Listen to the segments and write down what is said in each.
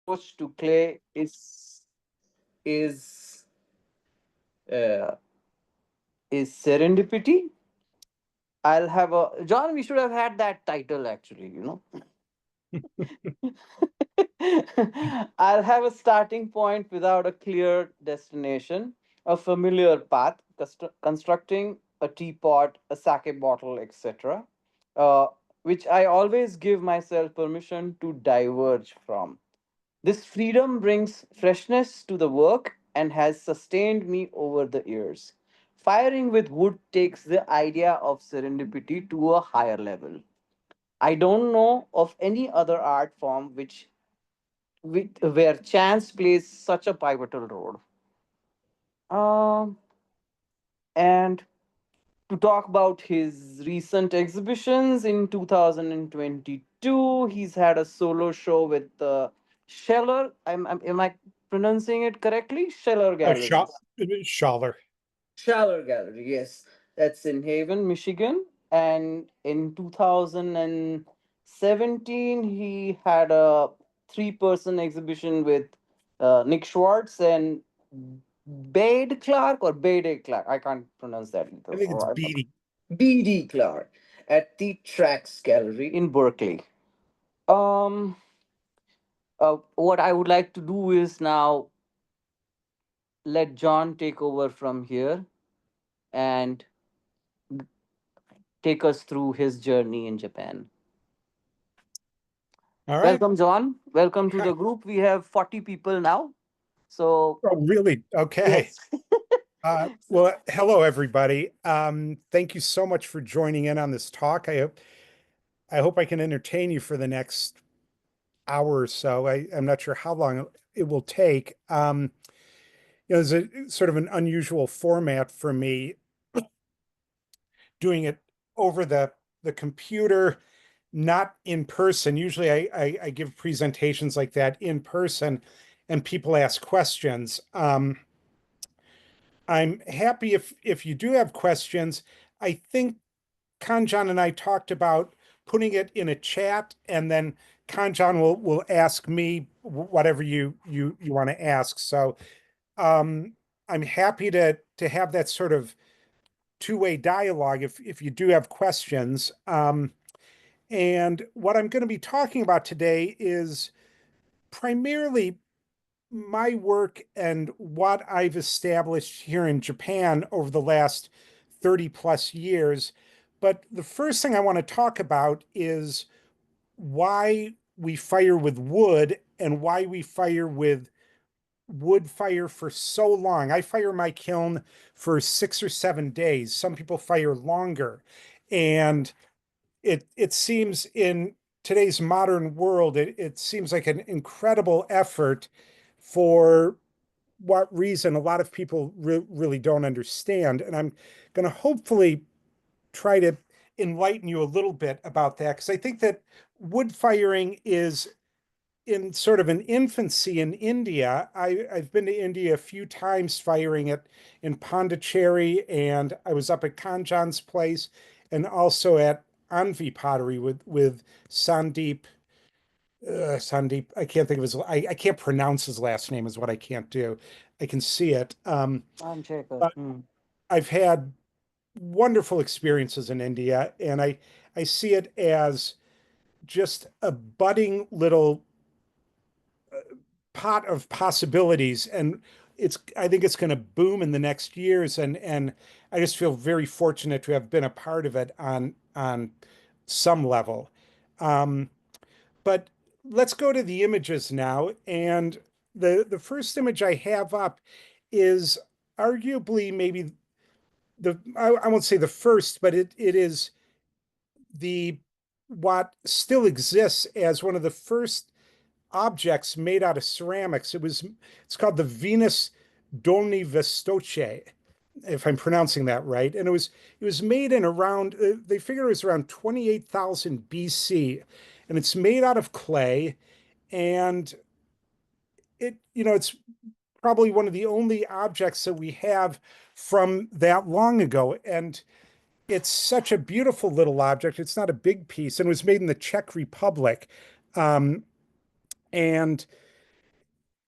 approach to clay is uh, is serendipity. I'll have a John. We should have had that title actually. I'll have a starting point without a clear destination, a familiar path, constructing a teapot, a sake bottle, etc., uh, which I always give myself permission to diverge from. This freedom brings freshness to the work and has sustained me over the years. Firing with wood takes the idea of serendipity to a higher level. I don't know of any other art form where chance plays such a pivotal role. Um, and to talk about his recent exhibitions in 2022, he's had a solo show with Scheller. Am I pronouncing it correctly? Scheller Oh, Gallery. Schaller. Scheller Gallery, yes. That's in Haven, Michigan. And in 2017, he had a three-person exhibition with Nick Schwartz and Bade Clark or Bade Clark. I can't pronounce that I either. think it's beady. BD Clark at the Trax Gallery in Berkeley. Um, what I would like to do is now let John take over from here and take us through his journey in Japan. All right. Welcome, John. Welcome to the group. We have 40 people now. So, Oh, really? Okay. yes. Well, hello, everybody. Thank you so much for joining in on this talk. I hope I can entertain you for the next hour or so. I'm not sure how long it will take. It's a sort of an unusual format for me, doing it over the computer, not in person. Usually I give presentations like that in person and people ask questions. I'm happy if you do have questions. I think Kanjan and I talked about putting it in a chat, and then Kanjan will ask me whatever you want to ask. So I'm happy to have that sort of two-way dialogue if you do have questions. And what I'm going to be talking about today is primarily my work and what I've established here in Japan over the last 30 plus years. But the first thing I want to talk about is why we fire with wood and why we fire with wood fire for so long. I fire my kiln for 6 or 7 days. Some people fire longer. And it seems in today's modern world, it seems like an incredible effort for what reason a lot of people really don't understand. And I'm going to hopefully try to enlighten you a little bit about that, because I think that wood firing is in sort of an infancy in India. I've been to India a few times firing it in Pondicherry, and I was up at Kanjan's place and also at Anvi Pottery with Sandeep. Sandeep, I can't think of his, I can't pronounce his last name is what I can't do. I can see it. I'm Checker. But I've had wonderful experiences in India, and I see it as just a budding little pot of possibilities, and I think it's going to boom in the next years, and I just feel very fortunate to have been a part of it on some level. Um, but let's go to the images now, and the first image I have up is arguably maybe I won't say the first, but it is the what still exists as one of the first objects made out of ceramics. It's called the Venus Dolny Vestoce, if I'm pronouncing that right. And it was made in around they figure it was around 28,000 BC, and it's made out of clay, and it's probably one of the only objects that we have from that long ago. And it's such a beautiful little object. It's not a big piece, and it was made in the Czech Republic. And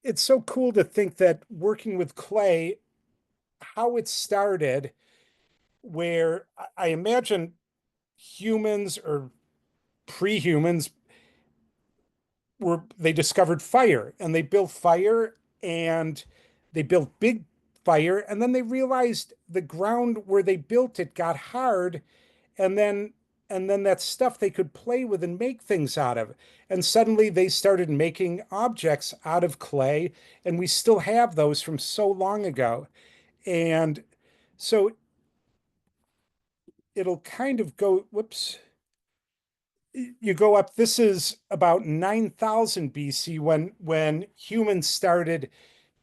it's so cool to think that working with clay, how it started, where I imagine humans or pre-humans were they discovered fire and they built fire and they built big fire and then they realized the ground where they built it got hard and then that stuff they could play with and make things out of. And suddenly they started making objects out of clay, and we still have those from so long ago. And so it'll kind of go, whoops, you go up. This is about 9,000 BC when humans started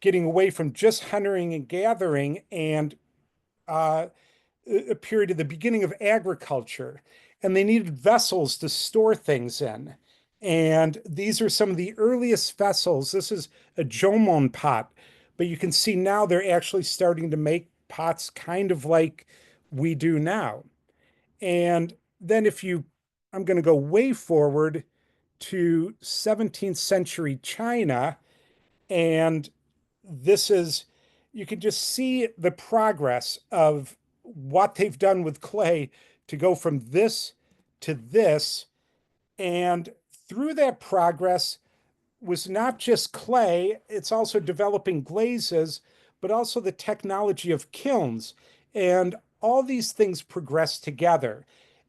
getting away from just hunting and gathering and uh, a period of the beginning of agriculture, and they needed vessels to store things in. And these are some of the earliest vessels. This is a jomon pot, but you can see now they're actually starting to make pots kind of like we do now. And then I'm going to go way forward to 17th century China, and this is, you can just see the progress of what they've done with clay to go from this to this. And through that progress was not just clay, it's also developing glazes, but also the technology of kilns. And all these things progressed together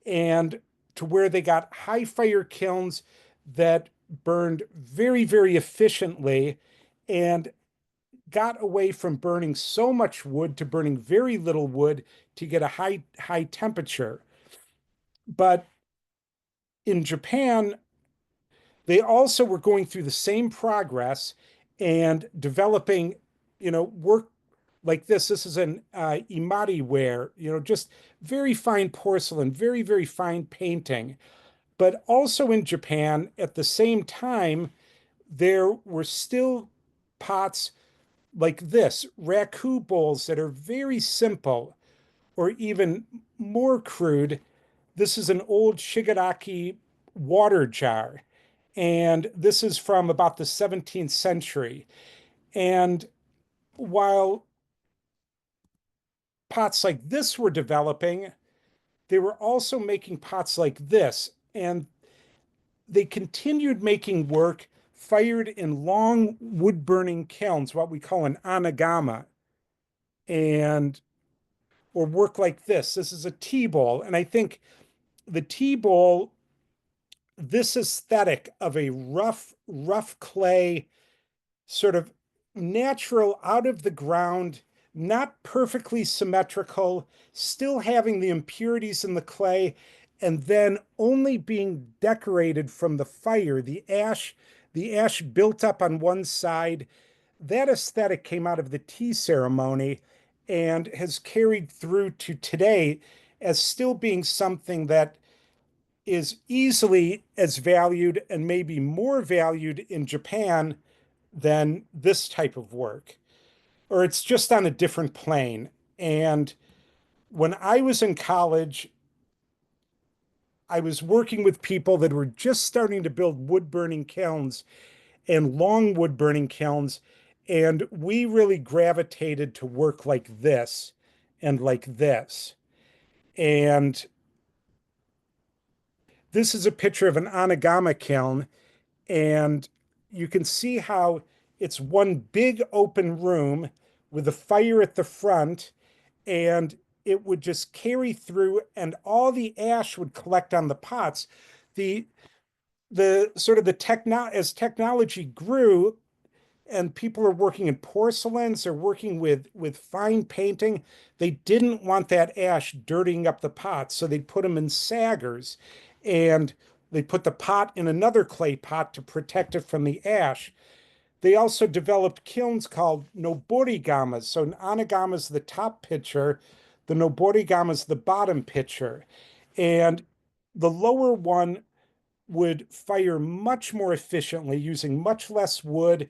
and to where they got high fire kilns that burned very, very efficiently and got away from burning so much wood to burning very little wood to get a high temperature. But in Japan, they also were going through the same progress and developing, work like this. This is an imari ware, just very fine porcelain, very, very fine painting. But also in Japan, at the same time, there were still pots like this, raku bowls that are very simple or even more crude. This is an old shigaraki water jar, and this is from about the 17th century. And while pots like this were developing, they were also making pots like this, and they continued making work fired in long wood burning kilns, what we call an anagama, and or work like this. This is a tea bowl. And I think the tea bowl, this aesthetic of a rough clay, sort of natural, out of the ground, not perfectly symmetrical, still having the impurities in the clay, and then only being decorated from the fire, the ash built up on one side. That aesthetic came out of the tea ceremony and has carried through to today as still being something that is easily as valued and maybe more valued in Japan than this type of work, or it's just on a different plane. And when I was in college, I was working with people that were just starting to build wood burning kilns and long wood burning kilns. And we really gravitated to work like this and like this. And this is a picture of an anagama kiln. And you can see how it's one big open room with a fire at the front, and it would just carry through, and all the ash would collect on the pots. The the sort of the techno as technology grew, and people are working in porcelains, they're working with fine painting. They didn't want that ash dirtying up the pots, so they put them in saggers, and they put the pot in another clay pot to protect it from the ash. They also developed kilns called noborigamas. So an anagama is the top pitcher, the noborigama is the bottom pitcher, and the lower one would fire much more efficiently using much less wood,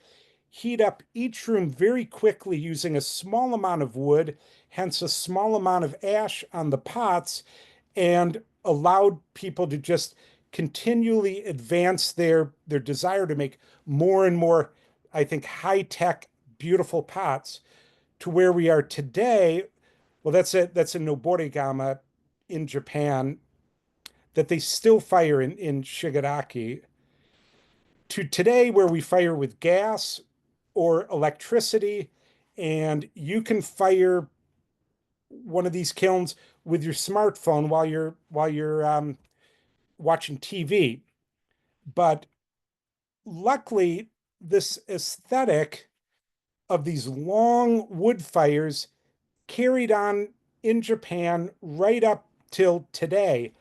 heat up each room very quickly using a small amount of wood, hence a small amount of ash on the pots, and allowed people to just continually advance their desire to make more and more I think, high-tech, beautiful pots to where we are today. Well, that's a Noborigama in Japan that they still fire in Shigaraki, to today where we fire with gas or electricity, and you can fire one of these kilns with your smartphone while you're watching TV. But luckily, this aesthetic of these long wood fires carried on in Japan right up till today.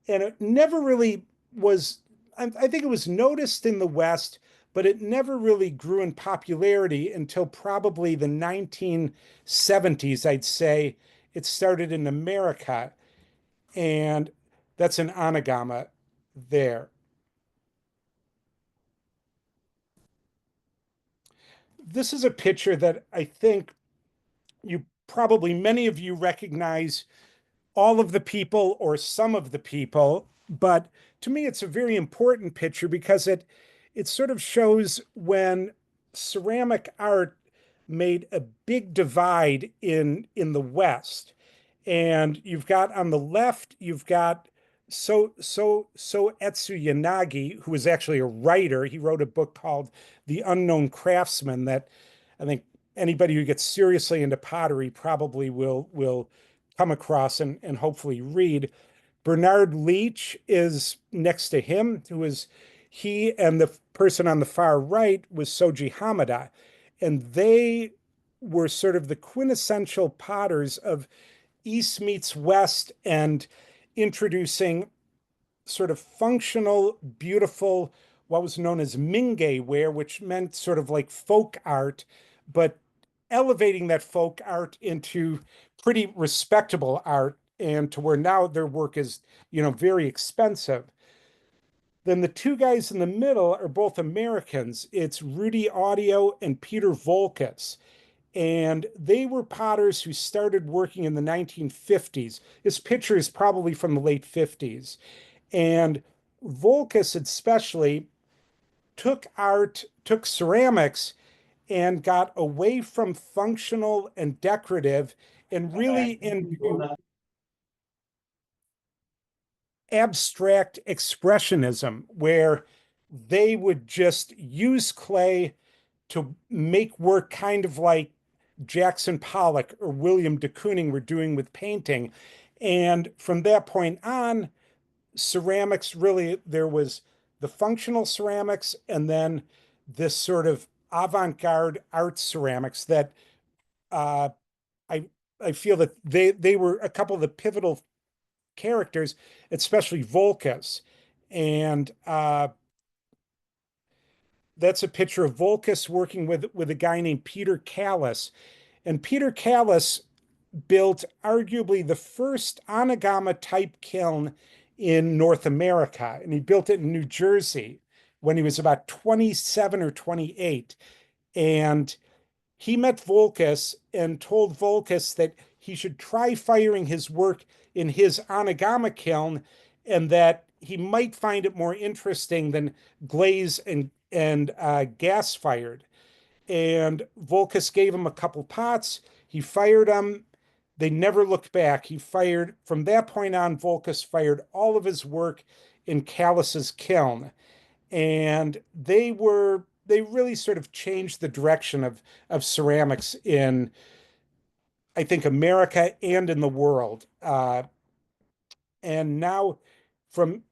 And it never really was, I think it was noticed in the West, but it never really grew in popularity until probably the 1970s, I'd say. It started in America, and that's an anagama there. This is a picture that I think you probably, many of you recognize all of the people or some of the people, but to me it's a very important picture because it sort of shows when ceramic art made a big divide in the West. And you've got on the left, you've got Etsu Yanagi, who is actually a writer. He wrote a book called The Unknown Craftsman that I think anybody who gets seriously into pottery probably will come across and hopefully read. Bernard Leach is next to him, who is he and the person on the far right was Soji Hamada. And they were sort of the quintessential potters of East meets West and introducing sort of functional, beautiful, what was known as Mingei ware, which meant sort of like folk art, but elevating that folk art into pretty respectable art, and to where now their work is, very expensive. Then the two guys in the middle are both Americans. It's Rudy Audio and Peter Volkas. And they were potters who started working in the 1950s. This picture is probably from the late 50s. And Volkas especially took ceramics and got away from functional and decorative and really into abstract expressionism, where they would just use clay to make work kind of like Jackson Pollock or William de Kooning were doing with painting. And from that point on, ceramics really, there was the functional ceramics and then this sort of avant-garde art ceramics that uh, I I feel that they were a couple of the pivotal characters, especially Volkas. And that's a picture of Volkas working with a guy named Peter Callis. And Peter Callis built arguably the first anagama type kiln in North America. And he built it in New Jersey when he was about 27 or 28. And he met Volkas and told Volkas that he should try firing his work in his anagama kiln, and that he might find it more interesting than glaze and gas fired. And Volkas gave him a couple pots. He fired them. They never looked back. He fired, from that point on, Volkas fired all of his work in Callis's kiln. And they really sort of changed the direction of ceramics in, I think, America and in the world. And now, from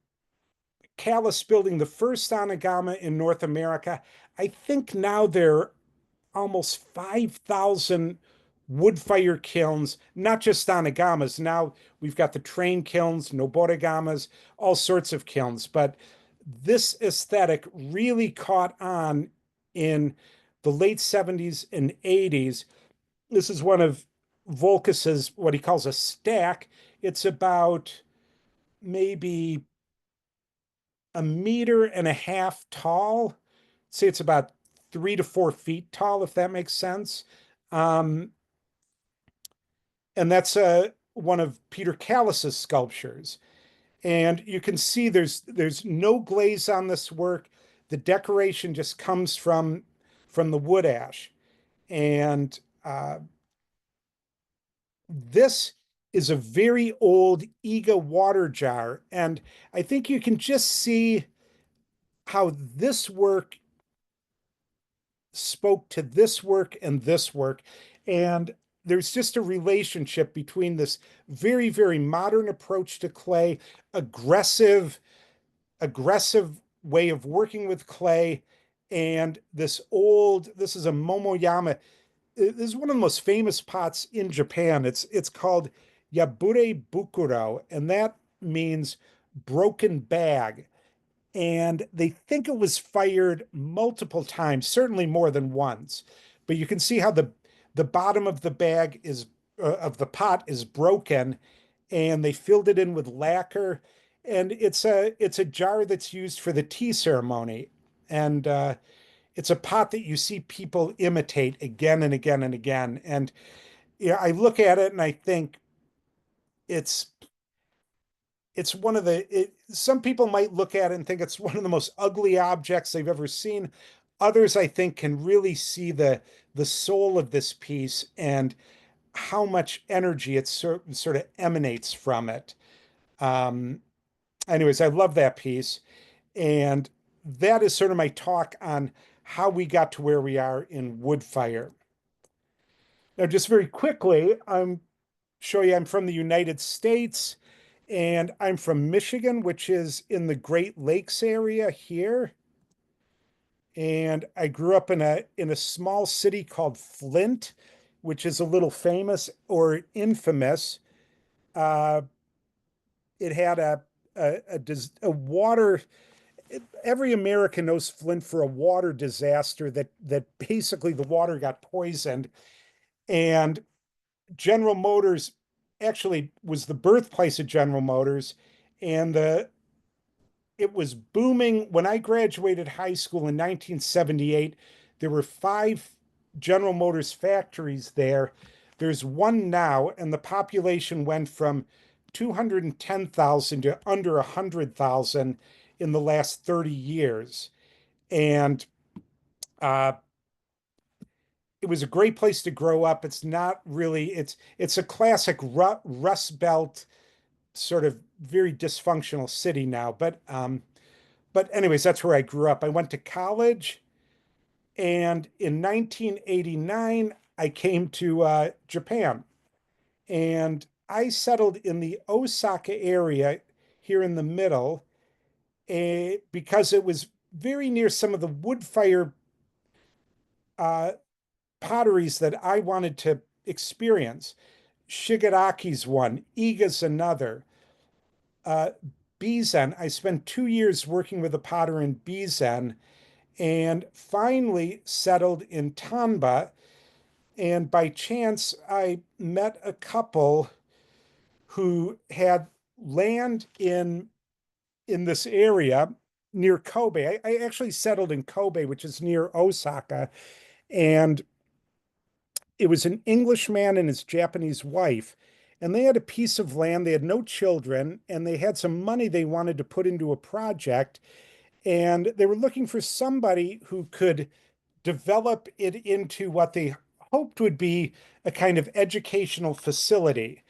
Callis building the first Anagama in North America, I think now there are almost 5,000 wood fire kilns, not just Anagamas. Now we've got the train kilns, Noborigamas, all sorts of kilns. But this aesthetic really caught on in the late 70s and 80s. This is one of Volkas's, what he calls a stack. It's about maybe a meter and a half tall. Say it's about 3 to 4 feet tall, if that makes sense. Um, and that's one of Peter Callis's sculptures. And you can see there's no glaze on this work. The decoration just comes from from the wood ash. And this is a very old Ega water jar. And I think you can just see how this work spoke to this work and this work. And there's just a relationship between this very, very modern approach to clay, aggressive, aggressive way of working with clay, and this is a Momoyama. This is one of the most famous pots in Japan. It's called Yabure Bukuro, and that means broken bag. And they think it was fired multiple times, certainly more than once. But you can see how the bottom of the bag is of the pot is broken, and they filled it in with lacquer. And it's a jar that's used for the tea ceremony, and it's a pot that you see people imitate again and again and again. And yeah, I look at it and I think it's it's one of some people might look at it and think it's one of the most ugly objects they've ever seen. Others, I think, can really see the soul of this piece and how much energy it sort of emanates from it. Um, Anyways, I love that piece. And that is sort of my talk on how we got to where we are in Woodfire. Now, just very quickly, I'm show you I'm from the United States, and I'm from Michigan, which is in the Great Lakes area here. And I grew up in a small city called Flint, which is a little famous or infamous. Uh, it had a water. Every American knows Flint for a water disaster that basically the water got poisoned, and General Motors actually was the birthplace of General Motors, and it was booming. When I graduated high school in 1978, there were 5 General Motors factories there. There's one now, and the population went from 210,000 to under 100,000 in the last 30 years. And uh, it was a great place to grow up. It's not really, it's a classic Rust Belt sort of very dysfunctional city now. But anyways, that's where I grew up. I went to college, and in 1989, I came to Japan, and I settled in the Osaka area here in the middle, because it was very near some of the wood fire uh, potteries that I wanted to experience. Shigaraki's one, Iga's another. Uh, Bizen, I spent 2 years working with a potter in Bizen, and finally settled in Tanba. And by chance, I met a couple who had land in this area near Kobe. I actually settled in Kobe, which is near Osaka, and it was an Englishman and his Japanese wife. And they had a piece of land, they had no children, and they had some money they wanted to put into a project. And they were looking for somebody who could develop it into what they hoped would be a kind of educational facility.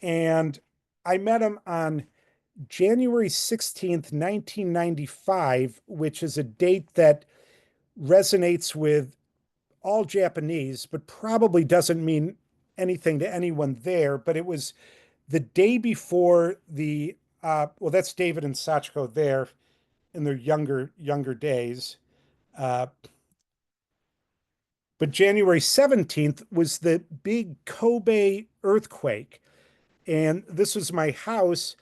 And I met him on January 16th, 1995, which is a date that resonates with all Japanese, but probably doesn't mean anything to anyone there. But it was the day before well, that's David and Sachiko there in their younger days. Uh, but January 17th was the big Kobe earthquake. And this was my house.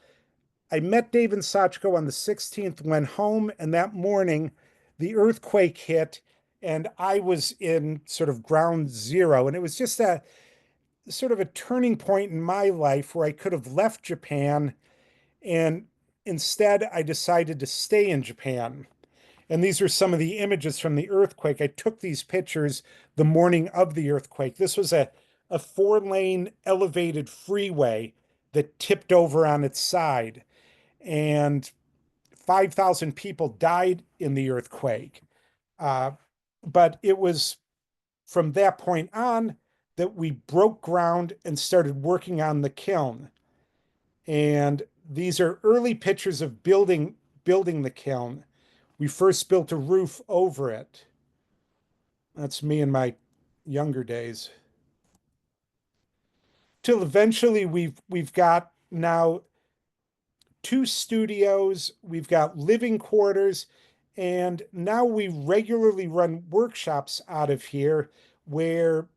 I met Dave and Sachiko on the 16th, went home, and that morning the earthquake hit, and I was in sort of ground zero. And it was just a sort of a turning point in my life where I could have left Japan, and instead I decided to stay in Japan. And these are some of the images from the earthquake. I took these pictures the morning of the earthquake. This was a 4-lane elevated freeway that tipped over on its side, and 5,000 people died in the earthquake. Uh, but it was from that point on that we broke ground and started working on the kiln. And these are early pictures of building the kiln. We first built a roof over it. That's me in my younger days. Till eventually we've got now two studios, we've got living quarters, and now we regularly run workshops out of here where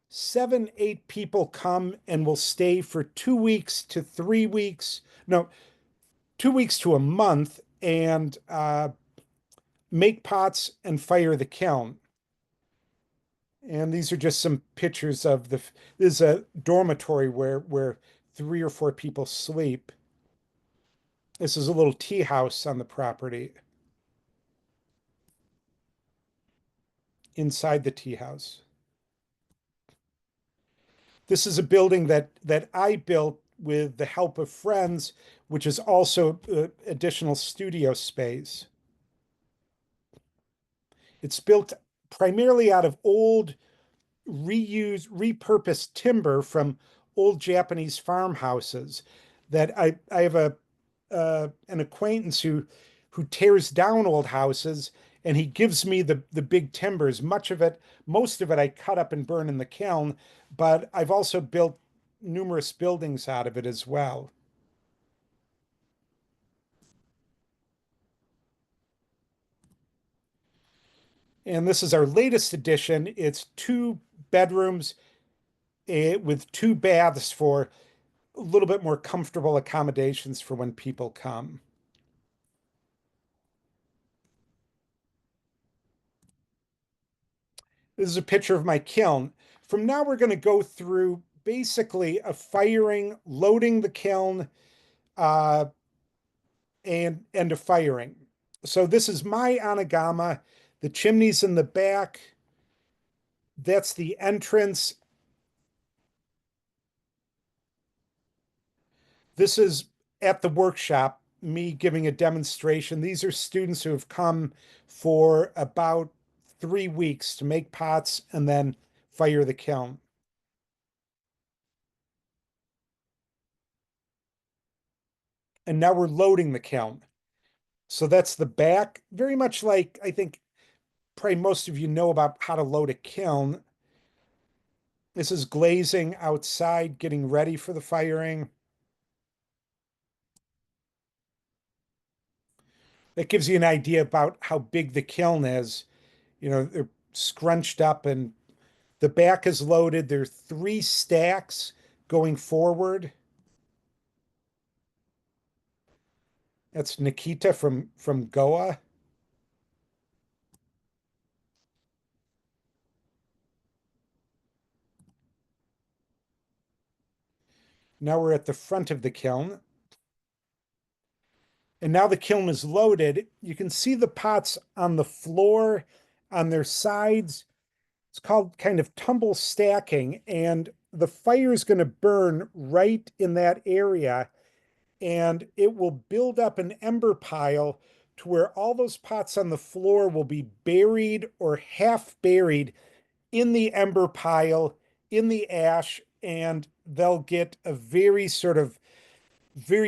7, 8 people come and will stay for 2 weeks to 3 weeks. No, 2 weeks to a month and make pots and fire the kiln. And these are just some pictures of this is a dormitory where 3 or 4 people sleep. This is a little tea house on the property. Inside the tea house. This is a building that I built with the help of friends, which is also additional studio space. It's built primarily out of old, repurposed timber from old Japanese farmhouses. That I have an acquaintance who tears down old houses and he gives me the big timbers. Most of it I cut up and burn in the kiln, but I've also built numerous buildings out of it as well. And this is our latest addition. It's 2 bedrooms with 2 baths for a little bit more comfortable accommodations for when people come. This is a picture of my kiln. From now, we're going to go through basically a firing, loading the kiln, uh, and a firing. So this is my anagama. The chimney's in the back. That's the entrance. This is at the workshop, me giving a demonstration. These are students who have come for about 3 weeks to make pots and then fire the kiln. And now we're loading the kiln. So that's the back, very much like I think probably most of you know about how to load a kiln. This is glazing outside, getting ready for the firing. That gives you an idea about how big the kiln is. You know, they're scrunched up and the back is loaded. There are 3 stacks going forward. That's Nikita from Goa. Now we're at the front of the kiln. And now the kiln is loaded. You can see the pots on the floor, on their sides. It's called kind of tumble stacking. And the fire is going to burn right in that area. And it will build up an ember pile to where all those pots on the floor will be buried or half buried in the ember pile, in the ash, and they'll get a very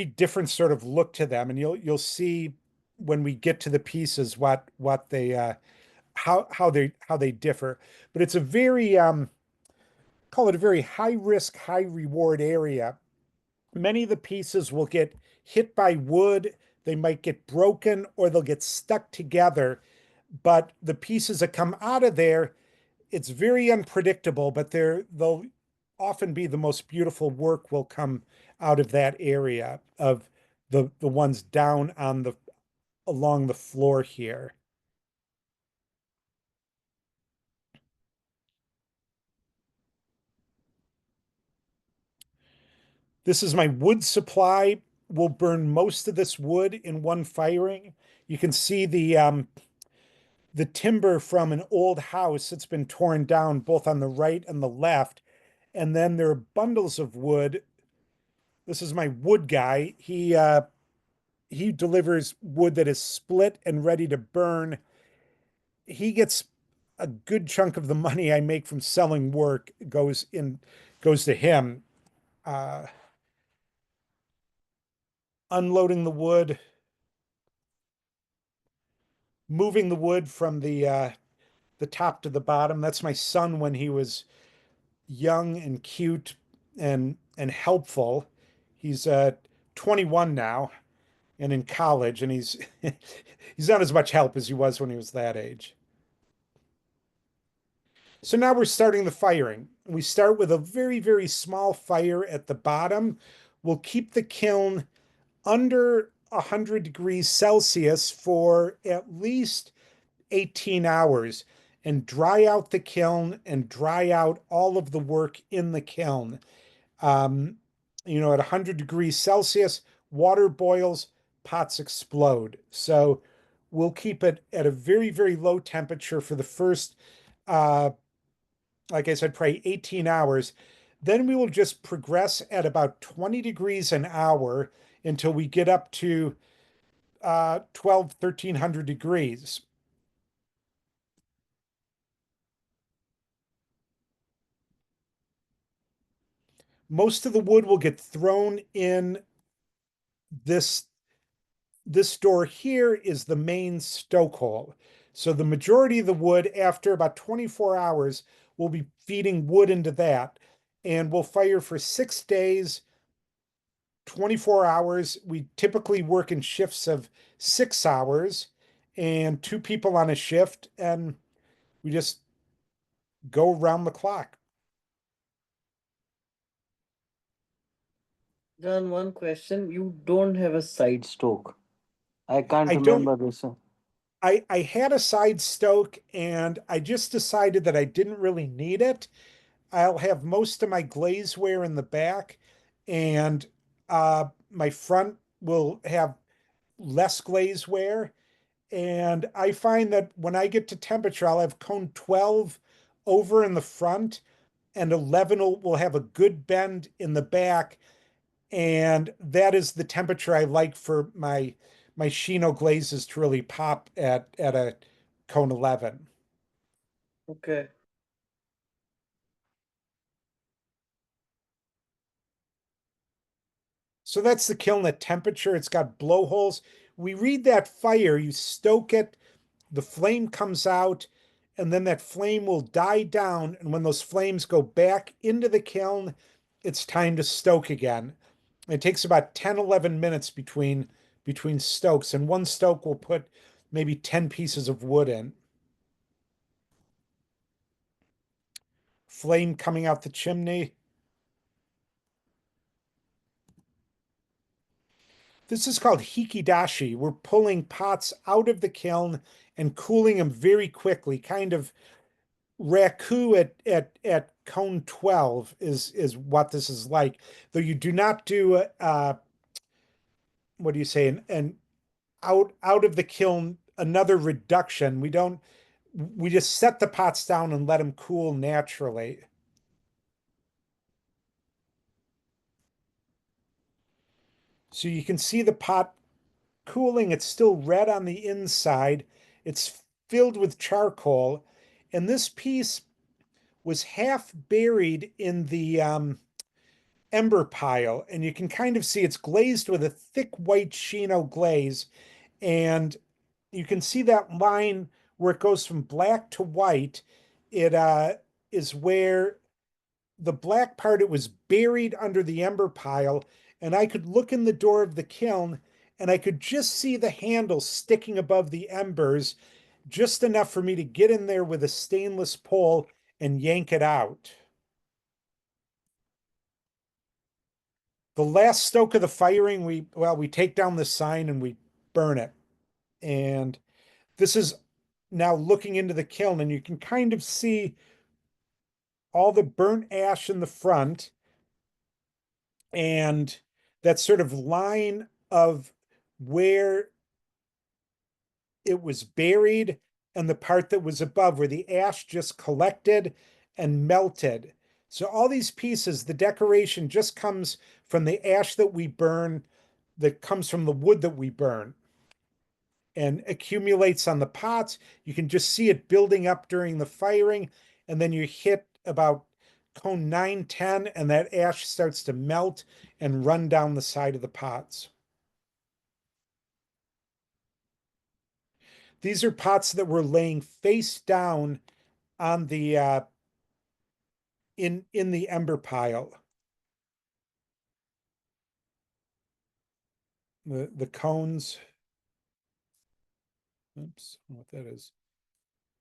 different sort of look to them. And you'll see when we get to the pieces what they how they differ. But it's a very call it a very high risk, high reward area. Many of the pieces will get hit by wood, they might get broken, or they'll get stuck together. But the pieces that come out of there, it's very unpredictable, but they'll often be the most beautiful work will come out of that area of the ones down on the along the floor here. This is my wood supply. We'll burn most of this wood in one firing. You can see the timber from an old house that's been torn down both on the right and the left. And then there are bundles of wood. This is my wood guy. He delivers wood that is split and ready to burn. He gets a good chunk of the money I make from selling work goes to him. Uh, Unloading the wood, moving the wood from the top to the bottom. That's my son when he was young and cute and helpful. He's 21 now and in college, and he's not as much help as he was when he was that age. So now we're starting the firing. We start with a very, very small fire at the bottom. We'll keep the kiln under 100 degrees Celsius for at least 18 hours and dry out the kiln and dry out all of the work in the kiln. Um, at 100 degrees Celsius, water boils, pots explode. So we'll keep it at a very, very low temperature for the first, uh, like I said, probably 18 hours. Then we will just progress at about 20 degrees an hour until we get up to 12, 1300 degrees. Most of the wood will get thrown in this this door here is the main stoke hole. So the majority of the wood after about 24 hours, we'll be feeding wood into that. And we'll fire for 6 days, 24 hours. We typically work in shifts of 6 hours and two people on a shift. And we just go around the clock. John, one question. You don't have a side stoke. I can't I don't remember this one. I had a side stoke and I just decided that I didn't really need it. I'll have most of my glazeware in the back, and my front will have less glazeware. And I find that when I get to temperature, I'll have cone 12 over in the front, and 11 will have a good bend in the back. And that is the temperature I like for my Shino glazes to really pop at a cone 11. Okay. So that's the kiln at temperature. It's got blowholes. We read that fire, you stoke it, the flame comes out, and then that flame will die down. And when those flames go back into the kiln, it's time to stoke again. It takes about 10, 11 minutes between stokes, and one stoke will put maybe 10 pieces of wood in. Flame coming out the chimney. This is called hikidashi. We're pulling pots out of the kiln and cooling them very quickly, kind of raku at cone 12 is what this is like. Though you do not do what do you say, an out of the kiln another reduction. We just set the pots down and let them cool naturally. So you can see the pot cooling. It's still red on the inside. It's filled with charcoal. And this piece was half buried in the ember pile. And you can kind of see it's glazed with a thick white Shino glaze. And you can see that line where it goes from black to white. It is where the black part, it was buried under the ember pile, and I could look in the door of the kiln and I could just see the handle sticking above the embers, just enough for me to get in there with a stainless pole and yank it out. The last stoke of the firing, we take down the sign and we burn it. And this is now looking into the kiln, and you can kind of see all the burnt ash in the front and that sort of line of where it was buried and the part that was above where the ash just collected and melted. So all these pieces, the decoration just comes from the ash that we burn, that comes from the wood that we burn. and accumulates on the pots. You can just see it building up during the firing, and then you hit about cone 9, 10, and that ash starts to melt and run down the side of the pots. These are pots that were laying face down on the in the ember pile. The cones. Oops, I don't know what that is.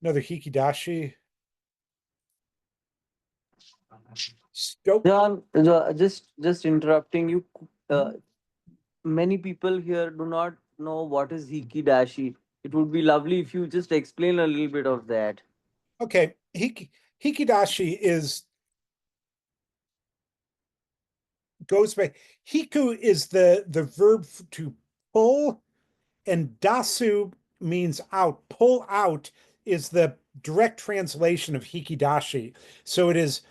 Another hikidashi. Stoke. John, just interrupting you. Many people here do not know what is hikidashi. It would be lovely if you just explain a little bit of that. Okay, hikidashi is goes by hiku is the verb to pull, and dasu means out. Pull out is the direct translation of hikidashi. So it is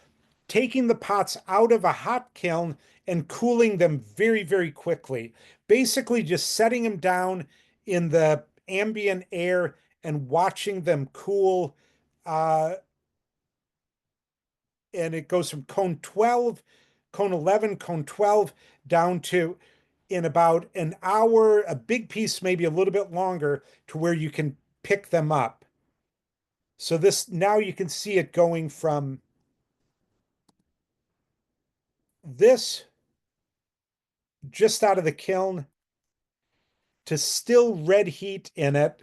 taking the pots out of a hot kiln and cooling them very, very quickly. Basically, just setting them down in the ambient air and watching them cool. Uh, and it goes from cone 12, cone 11, cone 12, down to in about an hour, a big piece, maybe a little bit longer, to where you can pick them up. So this now you can see it going from this just out of the kiln to still red heat in it,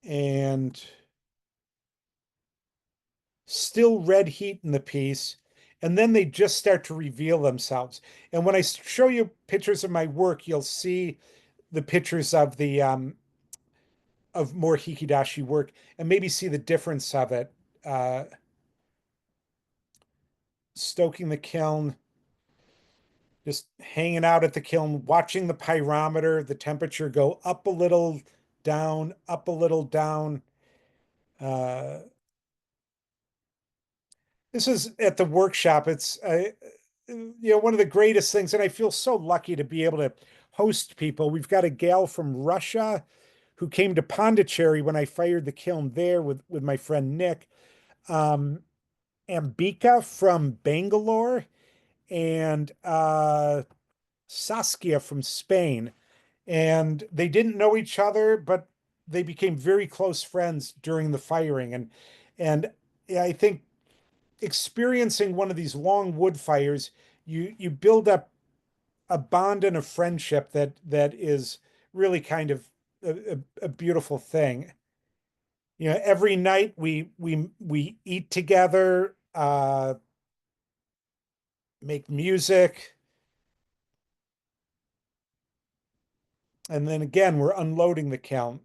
and still red heat in the piece. And then they just start to reveal themselves. And when I show you pictures of my work, you'll see the pictures of the of more hikidashi work and maybe see the difference of it. Uh, Stoking the kiln, just hanging out at the kiln, watching the pyrometer, the temperature go up a little, down, up a little, down. Uh, this is at the workshop. It's one of the greatest things, and I feel so lucky to be able to host people. We've got a gal from Russia who came to Pondicherry when I fired the kiln there with my friend Nick. Um, Ambika from Bangalore, and Saskia from Spain. And they didn't know each other, but they became very close friends during the firing. And yeah, I think experiencing one of these long wood fires, you build up a bond and a friendship that is really kind of a beautiful thing. Every night we eat together, make music, and then again we're unloading the kiln.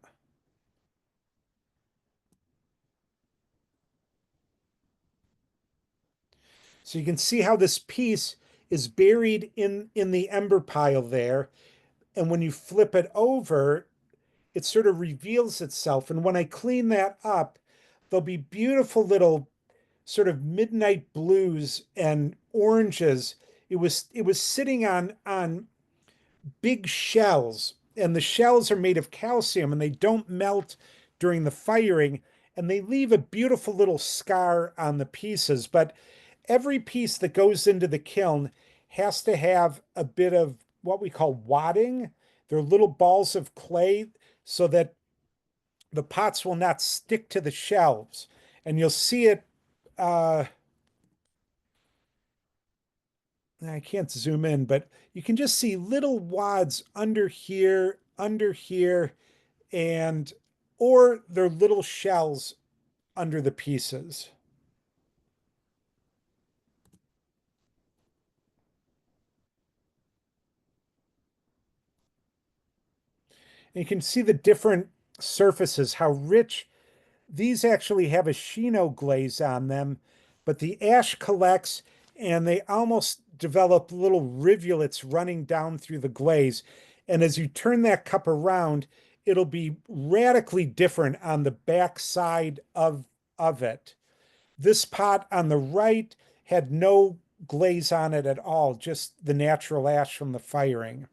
So you can see how this piece is buried in the ember pile there. And when you flip it over, it sort of reveals itself. And when I clean that up, there'll be beautiful little sort of midnight blues and oranges. It was sitting on big shells, and the shells are made of calcium and they don't melt during the firing, and they leave a beautiful little scar on the pieces. But every piece that goes into the kiln has to have a bit of what we call wadding. They're little balls of clay so that the pots will not stick to the shelves. And you'll see it. I can't zoom in, but you can just see little wads under here, and or they're little shells under the pieces. And you can see the different surfaces, how rich. These actually have a Shino glaze on them, but the ash collects and they almost develop little rivulets running down through the glaze. And as you turn that cup around, it'll be radically different on the back side of it. This pot on the right had no glaze on it at all, just the natural ash from the firing.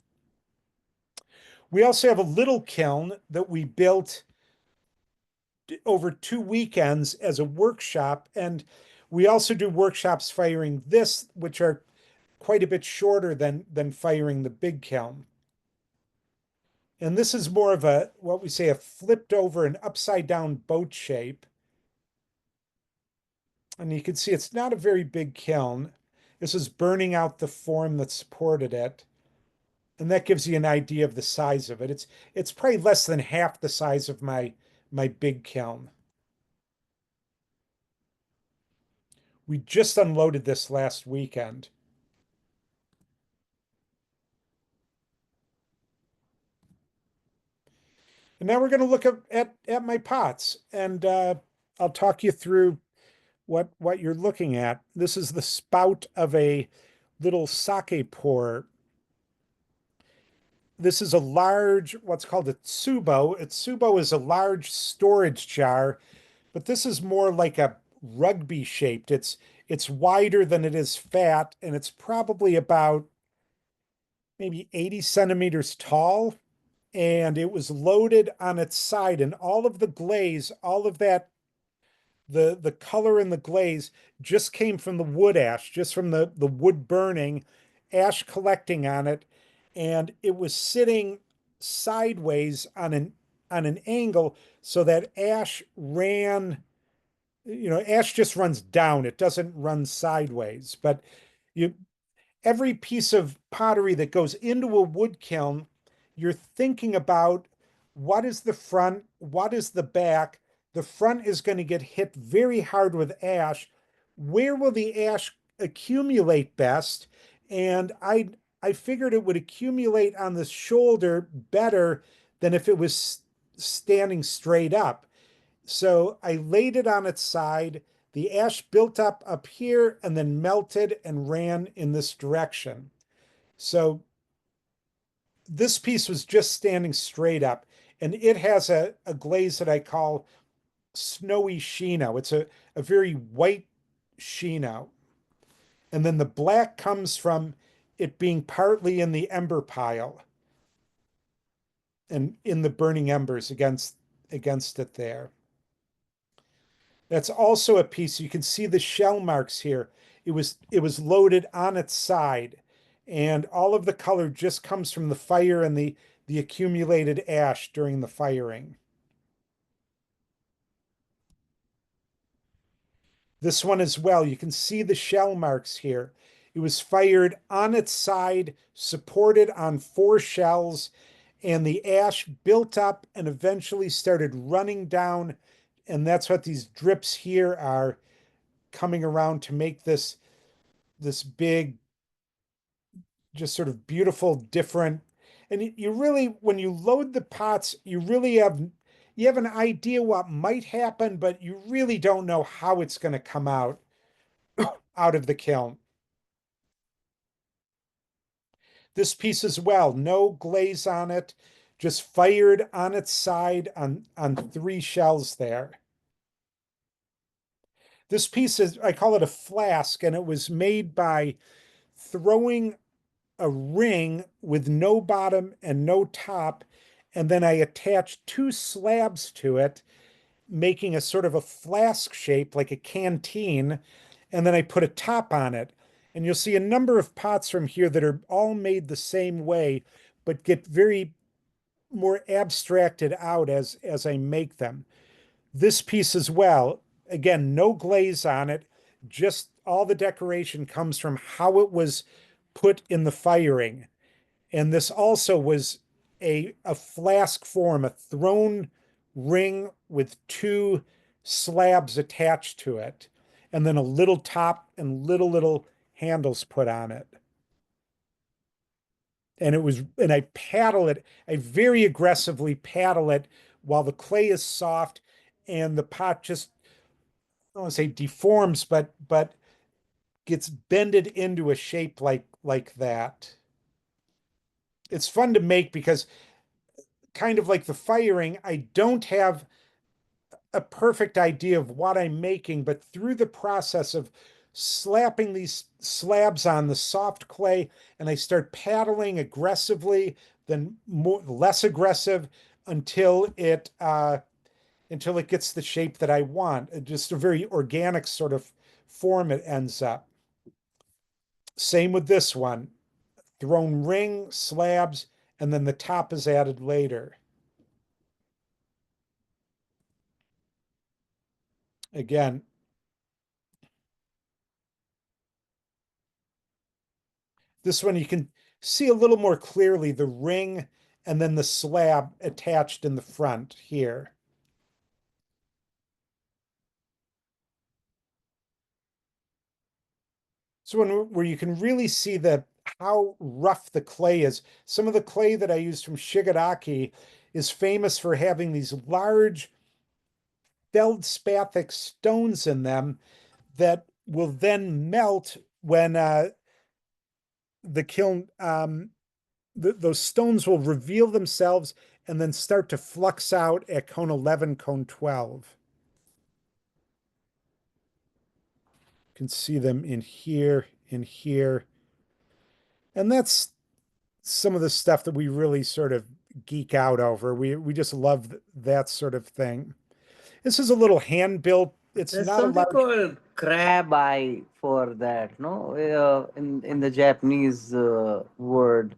We also have a little kiln that we built over 2 weekends as a workshop. And we also do workshops firing this, which are quite a bit shorter than firing the big kiln. And this is more of a, what we say, a flipped over and upside down boat shape. And you can see it's not a very big kiln. This is burning out the form that supported it. And that gives you an idea of the size of it. It's probably less than half the size of my big kiln. We just unloaded this last weekend. And now we're going to look at my pots, and I'll talk you through what you're looking at. This is the spout of a little sake pour. This is a large, what's called a tsubo. A tsubo is a large storage jar, but this is more like a rugby shaped. It's wider than it is fat, and it's probably about maybe 80 centimeters tall. And it was loaded on its side, and all of the glaze, all of that, the color in the glaze just came from the wood ash, just from the wood burning, ash collecting on it, and it was sitting sideways on an angle so that ash ran, ash just runs down, it doesn't run sideways. But you every piece of pottery that goes into a wood kiln, you're thinking about what is the front, what is the back. The front is going to get hit very hard with ash. Where will the ash accumulate best? And I figured it would accumulate on the shoulder better than if it was standing straight up. So I laid it on its side. The ash built up here and then melted and ran in this direction. So this piece was just standing straight up, and it has a glaze that I call snowy Shino. It's a very white Shino. And then the black comes from it being partly in the ember pile and in the burning embers against it there. That's also a piece. You can see the shell marks here. It was loaded on its side, and all of the color just comes from the fire and the accumulated ash during the firing. This one as well, you can see the shell marks here. It was fired on its side, supported on 4 shells, and the ash built up and eventually started running down. And that's what these drips here are, coming around to make this big, just sort of beautiful, different. And you really, when you load the pots, you have an idea what might happen, but you really don't know how it's going to come out of the kiln. This piece as well, no glaze on it, just fired on its side on 3 shells there. This piece is, I call it a flask, and it was made by throwing a ring with no bottom and no top, and then I attached 2 slabs to it, making a sort of a flask shape like a canteen, and then I put a top on it. And you'll see a number of pots from here that are all made the same way, but get very more abstracted out as I make them. This piece as well, again, no glaze on it, just all the decoration comes from how it was put in the firing. And this also was a flask form, a thrown ring with 2 slabs attached to it, and then a little top and little handles put on it. And I very aggressively paddle it while the clay is soft and the pot just, I don't want to say deforms, but gets bended into a shape like that. It's fun to make because, kind of like the firing, I don't have a perfect idea of what I'm making, but through the process of slapping these slabs on the soft clay, and I start paddling aggressively, then more less aggressive until it gets the shape that I want. Just a very organic sort of form it ends up. Same with this one. Thrown ring, slabs, and then the top is added later. Again, this one you can see a little more clearly the ring and then the slab attached in the front here. So where you can really see how rough the clay is. Some of the clay that I used from Shigaraki is famous for having these large feldspathic stones in them that will then melt when the kiln those stones will reveal themselves and then start to flux out at cone 11, cone 12. You can see them in here, in here. And that's some of the stuff that we really sort of geek out over. We just love that sort of thing. This is a little hand built. It's There's not a something large. called crab eye for that, no? In the Japanese word,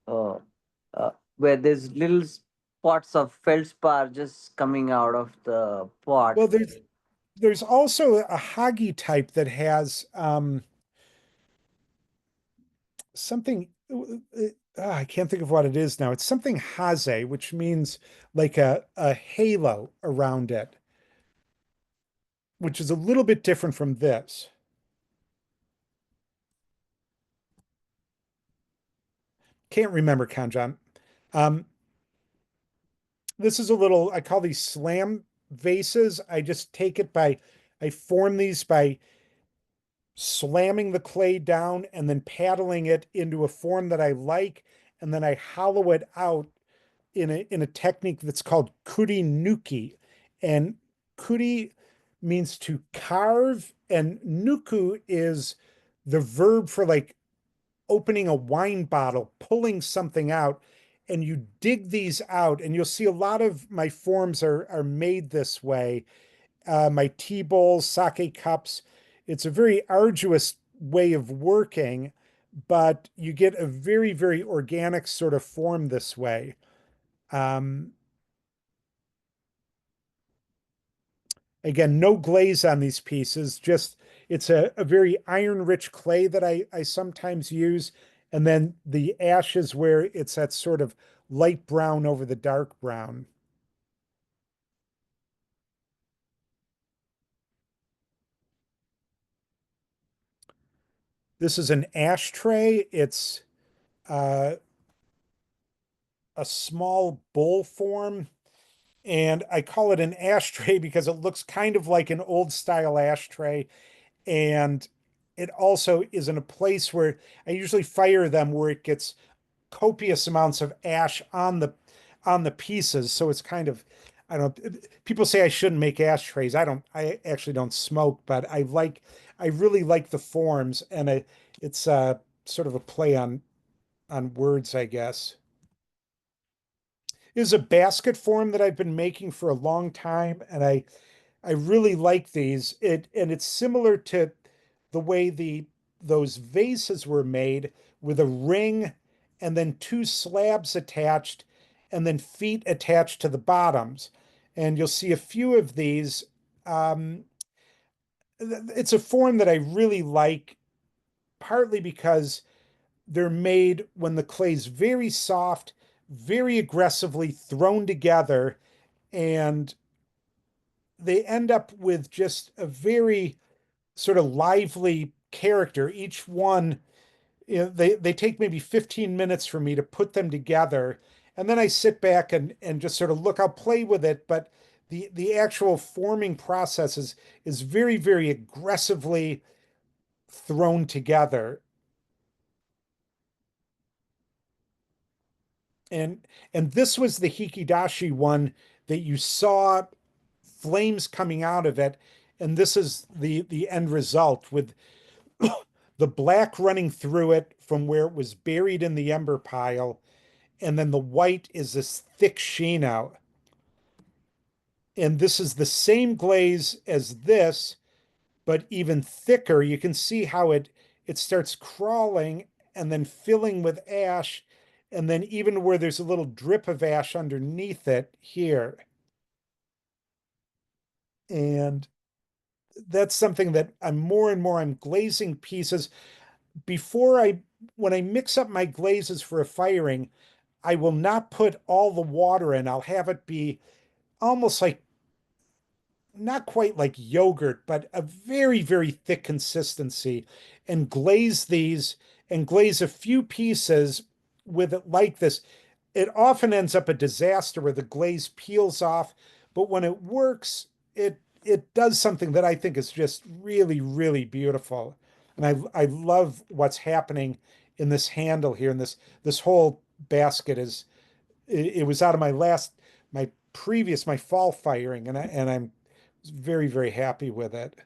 uh, where there's little spots of feldspar just coming out of the pot. Well, there's also a hagi type that has something. I can't think of what it is now. It's something haze, which means like a halo around it, which is a little bit different from this. Can't remember, Kanjan. Um, this is a little, I call these slam vases. I just take it by, I form these by slamming the clay down and then paddling it into a form that I like. And then I hollow it out in a technique that's called kuri nuki. And kuri means to carve, and nuku is the verb for like opening a wine bottle, pulling something out, and you dig these out. And you'll see a lot of my forms are made this way. My tea bowls, sake cups. It's a very arduous way of working, but you get a very, very organic sort of form this way. Um, Again, no glaze on these pieces, just it's a very iron rich clay that I sometimes use. And then the ashes where it's that sort of light brown over the dark brown. This is an ashtray. It's uh, a small bowl form. And I call it an ashtray because it looks kind of like an old style ashtray. And it also is in a place where I usually fire them where it gets copious amounts of ash on the pieces. So it's kind of, I don't know, people say I shouldn't make ashtrays. I actually don't smoke, but I really like the forms, and it's sort of a play on words, I guess. It is a basket form that I've been making for a long time, and I really like these. It's similar to the way those vases were made with a ring and then two slabs attached and then feet attached to the bottoms. And you'll see a few of these. Um, it's a form that I really like, partly because they're made when the clay's very soft, very aggressively thrown together, and they end up with just a very sort of lively character. Each one, they take maybe 15 minutes for me to put them together. And then I sit back and just sort of look, I'll play with it, but the actual forming process is very, very aggressively thrown together. And and this was the Hikidashi one that you saw flames coming out of it. And this is the end result with the black running through it from where it was buried in the ember pile, and then the white is this thick sheen out. And this is the same glaze as this, but even thicker. You can see how it starts crawling and then filling with ash, and then even where there's a little drip of ash underneath it here. And that's something that I'm more and more I'm glazing pieces before I when I mix up my glazes for a firing, I will not put all the water in. I'll have it be almost like not quite like yogurt, but a very, very thick consistency, and glaze these and glaze a few pieces with it like this. It often ends up a disaster where the glaze peels off, but when it works, it does something that I think is just really, really beautiful. And I love what's happening in this handle here. And this whole basket is it was out of my previous my fall firing, and I'm very, very happy with it.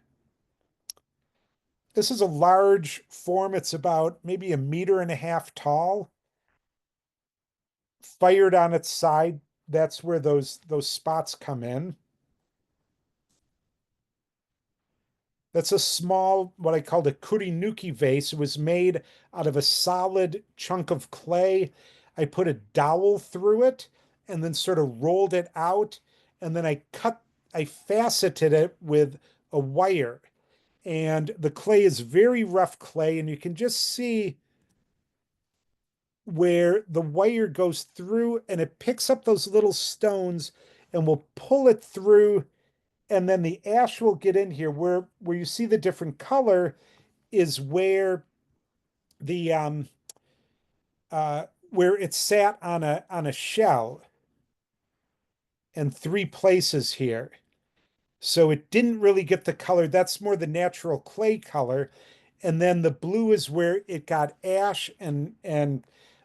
This is a large form. It's about maybe a meter and a half tall. Fired on its side, that's where those spots come in. That's a small, what I called a kurinuki vase. It was made out of a solid chunk of clay. I put a dowel through it and then sort of rolled it out. And then I faceted it with a wire. And the clay is very rough clay, and you can just see where the wire goes through and it picks up those little stones and will pull it through, and then the ash will get in here where you see the different color is the where it sat on a shell in three places here. So it didn't really get the color. That's more the natural clay color. And then the blue is where it got ash and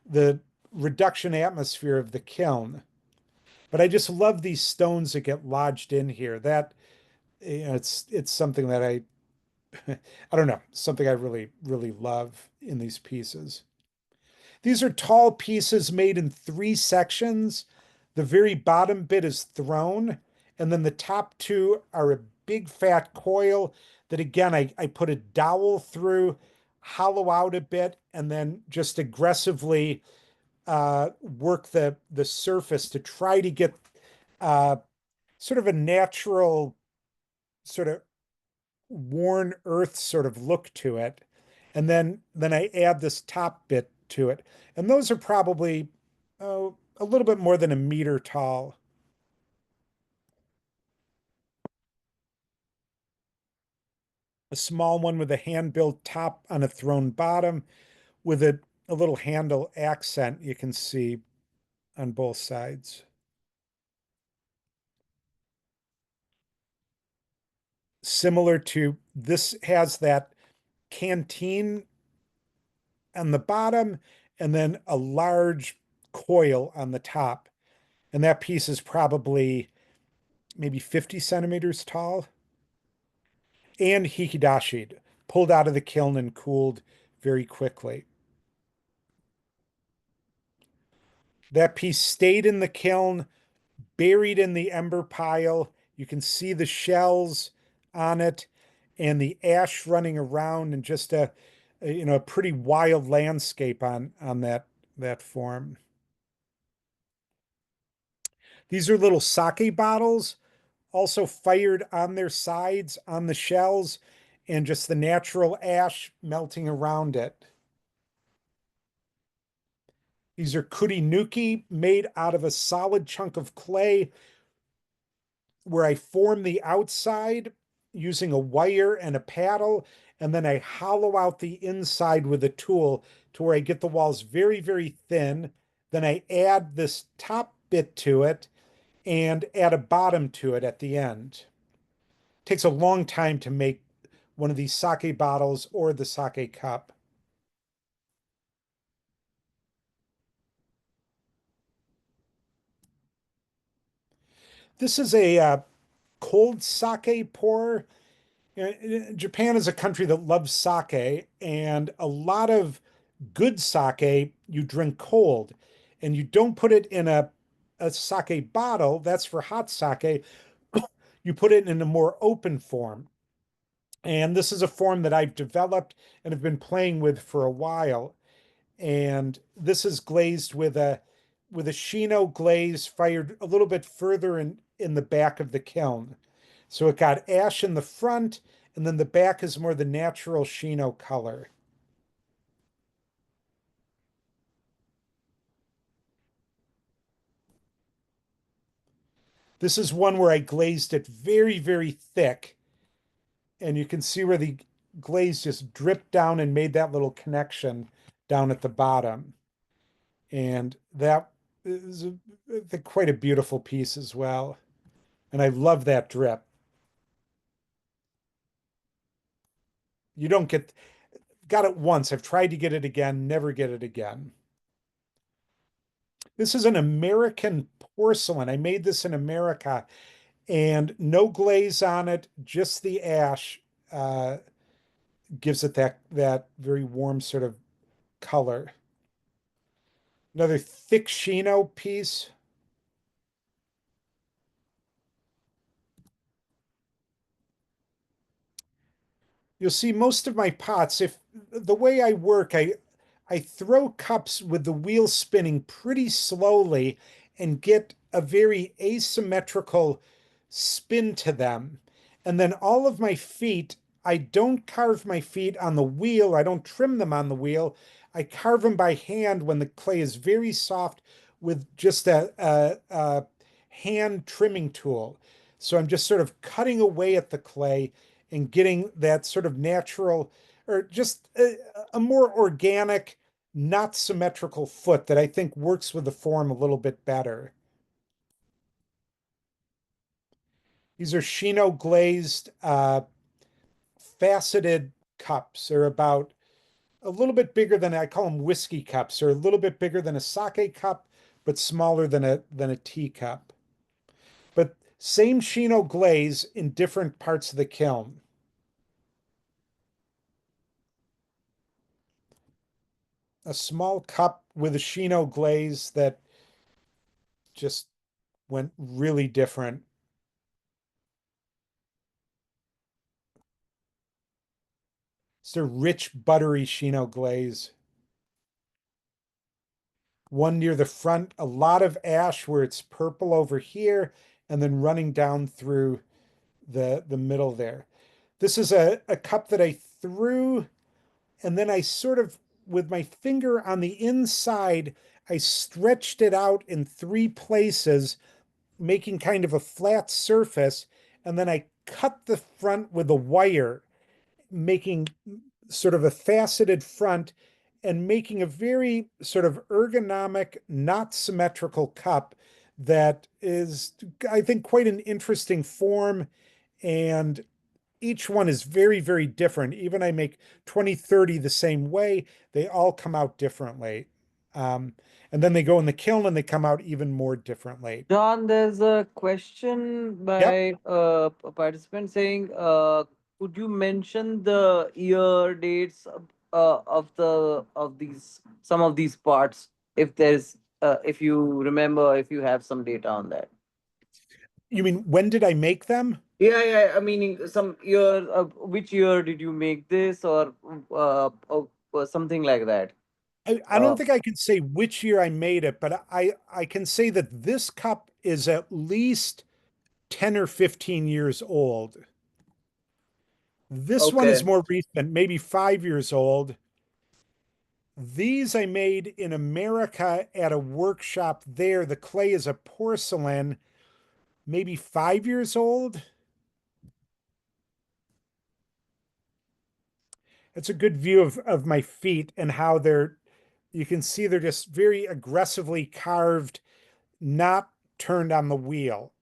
the reduction atmosphere of the kiln. But I just love these stones that get lodged in here. That it's something that I don't know, something I really, really love in these pieces. These are tall pieces made in three sections. The very bottom bit is thrown, and then the top two are a big fat coil that again I put a dowel through, hollow out a bit, and then just aggressively work the surface to try to get uh, sort of a natural sort of worn earth sort of look to it. And then I add this top bit to it. And those are probably a little bit more than a meter tall. A small one with a hand-built top on a thrown bottom with a little handle accent you can see on both sides. Similar to this has that canteen on the bottom and then a large coil on the top. And that piece is probably maybe 50 centimeters tall, and hikidashied, pulled out of the kiln and cooled very quickly. That piece stayed in the kiln, buried in the ember pile. You can see the shells on it and the ash running around, and just a pretty wild landscape on that form. These are little sake bottles, also fired on their sides on the shells, and just the natural ash melting around it. These are kurinuki made out of a solid chunk of clay where I form the outside using a wire and a paddle, and then I hollow out the inside with a tool to where I get the walls very, very thin. Then I add this top bit to it and add a bottom to it at the end. It takes a long time to make one of these sake bottles or the sake cup. This is a cold sake pour. Japan is a country that loves sake, and a lot of good sake you drink cold, and you don't put it in a sake bottle. That's for hot sake. You put it in a more open form. And this is a form that I've developed and have been playing with for a while. And this is glazed with a Shino glaze fired a little bit further in the back of the kiln. So it got ash in the front, and then the back is more the natural Shino color. This is one where I glazed it very, very thick, and you can see where the glaze just dripped down and made that little connection down at the bottom. And that is quite a beautiful piece as well. And I love that drip. You don't got it once. I've tried to get it again, never get it again. This is an American porcelain. I made this in America and no glaze on it, just the ash uh, gives it that very warm sort of color. Another thick Shino piece. You'll see most of my pots, if the way I work, I throw cups with the wheel spinning pretty slowly and get a very asymmetrical spin to them. And then all of my feet, I don't carve my feet on the wheel, I don't trim them on the wheel. I carve them by hand when the clay is very soft with just a hand trimming tool. So I'm just sort of cutting away at the clay and getting that sort of natural or just a more organic, not symmetrical foot that I think works with the form a little bit better. These are Shino glazed faceted cups. They're about a little bit bigger than I call them whiskey cups. They're a little bit bigger than a sake cup, but smaller than a teacup. But same Shino glaze in different parts of the kiln. A small cup with a Shino glaze that just went really different. It's a rich, buttery Shino glaze. One near the front, a lot of ash where it's purple over here, and then running down through the middle there. This is a cup that I threw, and then I sort of, with my finger on the inside, I stretched it out in three places, making kind of a flat surface, and then I cut the front with a wire, making sort of a faceted front and making a very sort of ergonomic, not symmetrical cup that is, I think, quite an interesting form. And each one is very, very different. Even I make 20, 30 the same way, they all come out differently. Um, and then they go in the kiln and they come out even more differently. John, there's a question Yep. by a participant saying, could you mention the year dates of these some of these parts, if there's if you remember, if you have some data on that? You mean, when did I make them? Yeah, yeah. I mean, some year. Which year did you make this, or something like that? I Uh, don't think I can say which year I made it, but I can say that this cup is at least 10 or 15 years old. This one is okay. more recent, maybe 5 years old. These I made in America at a workshop there. The clay is a porcelain, maybe 5 years old. It's a good view of my feet and how you can see they're just very aggressively carved, not turned on the wheel.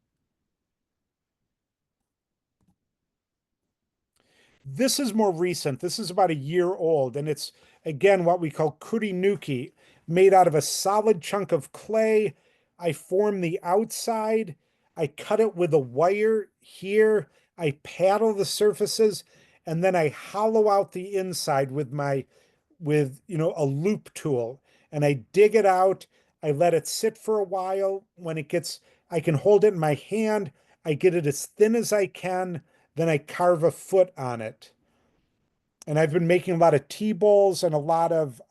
This is more recent. This is about a year old, and it's again what we call kurinuki, made out of a solid chunk of clay. I form the outside. I cut it with a wire here. I paddle the surfaces, and then I hollow out the inside with a loop tool, and I dig it out. I let it sit for a while. I can hold it in my hand. I get it as thin as I can. Then I carve a foot on it. And I've been making a lot of tea bowls and a lot of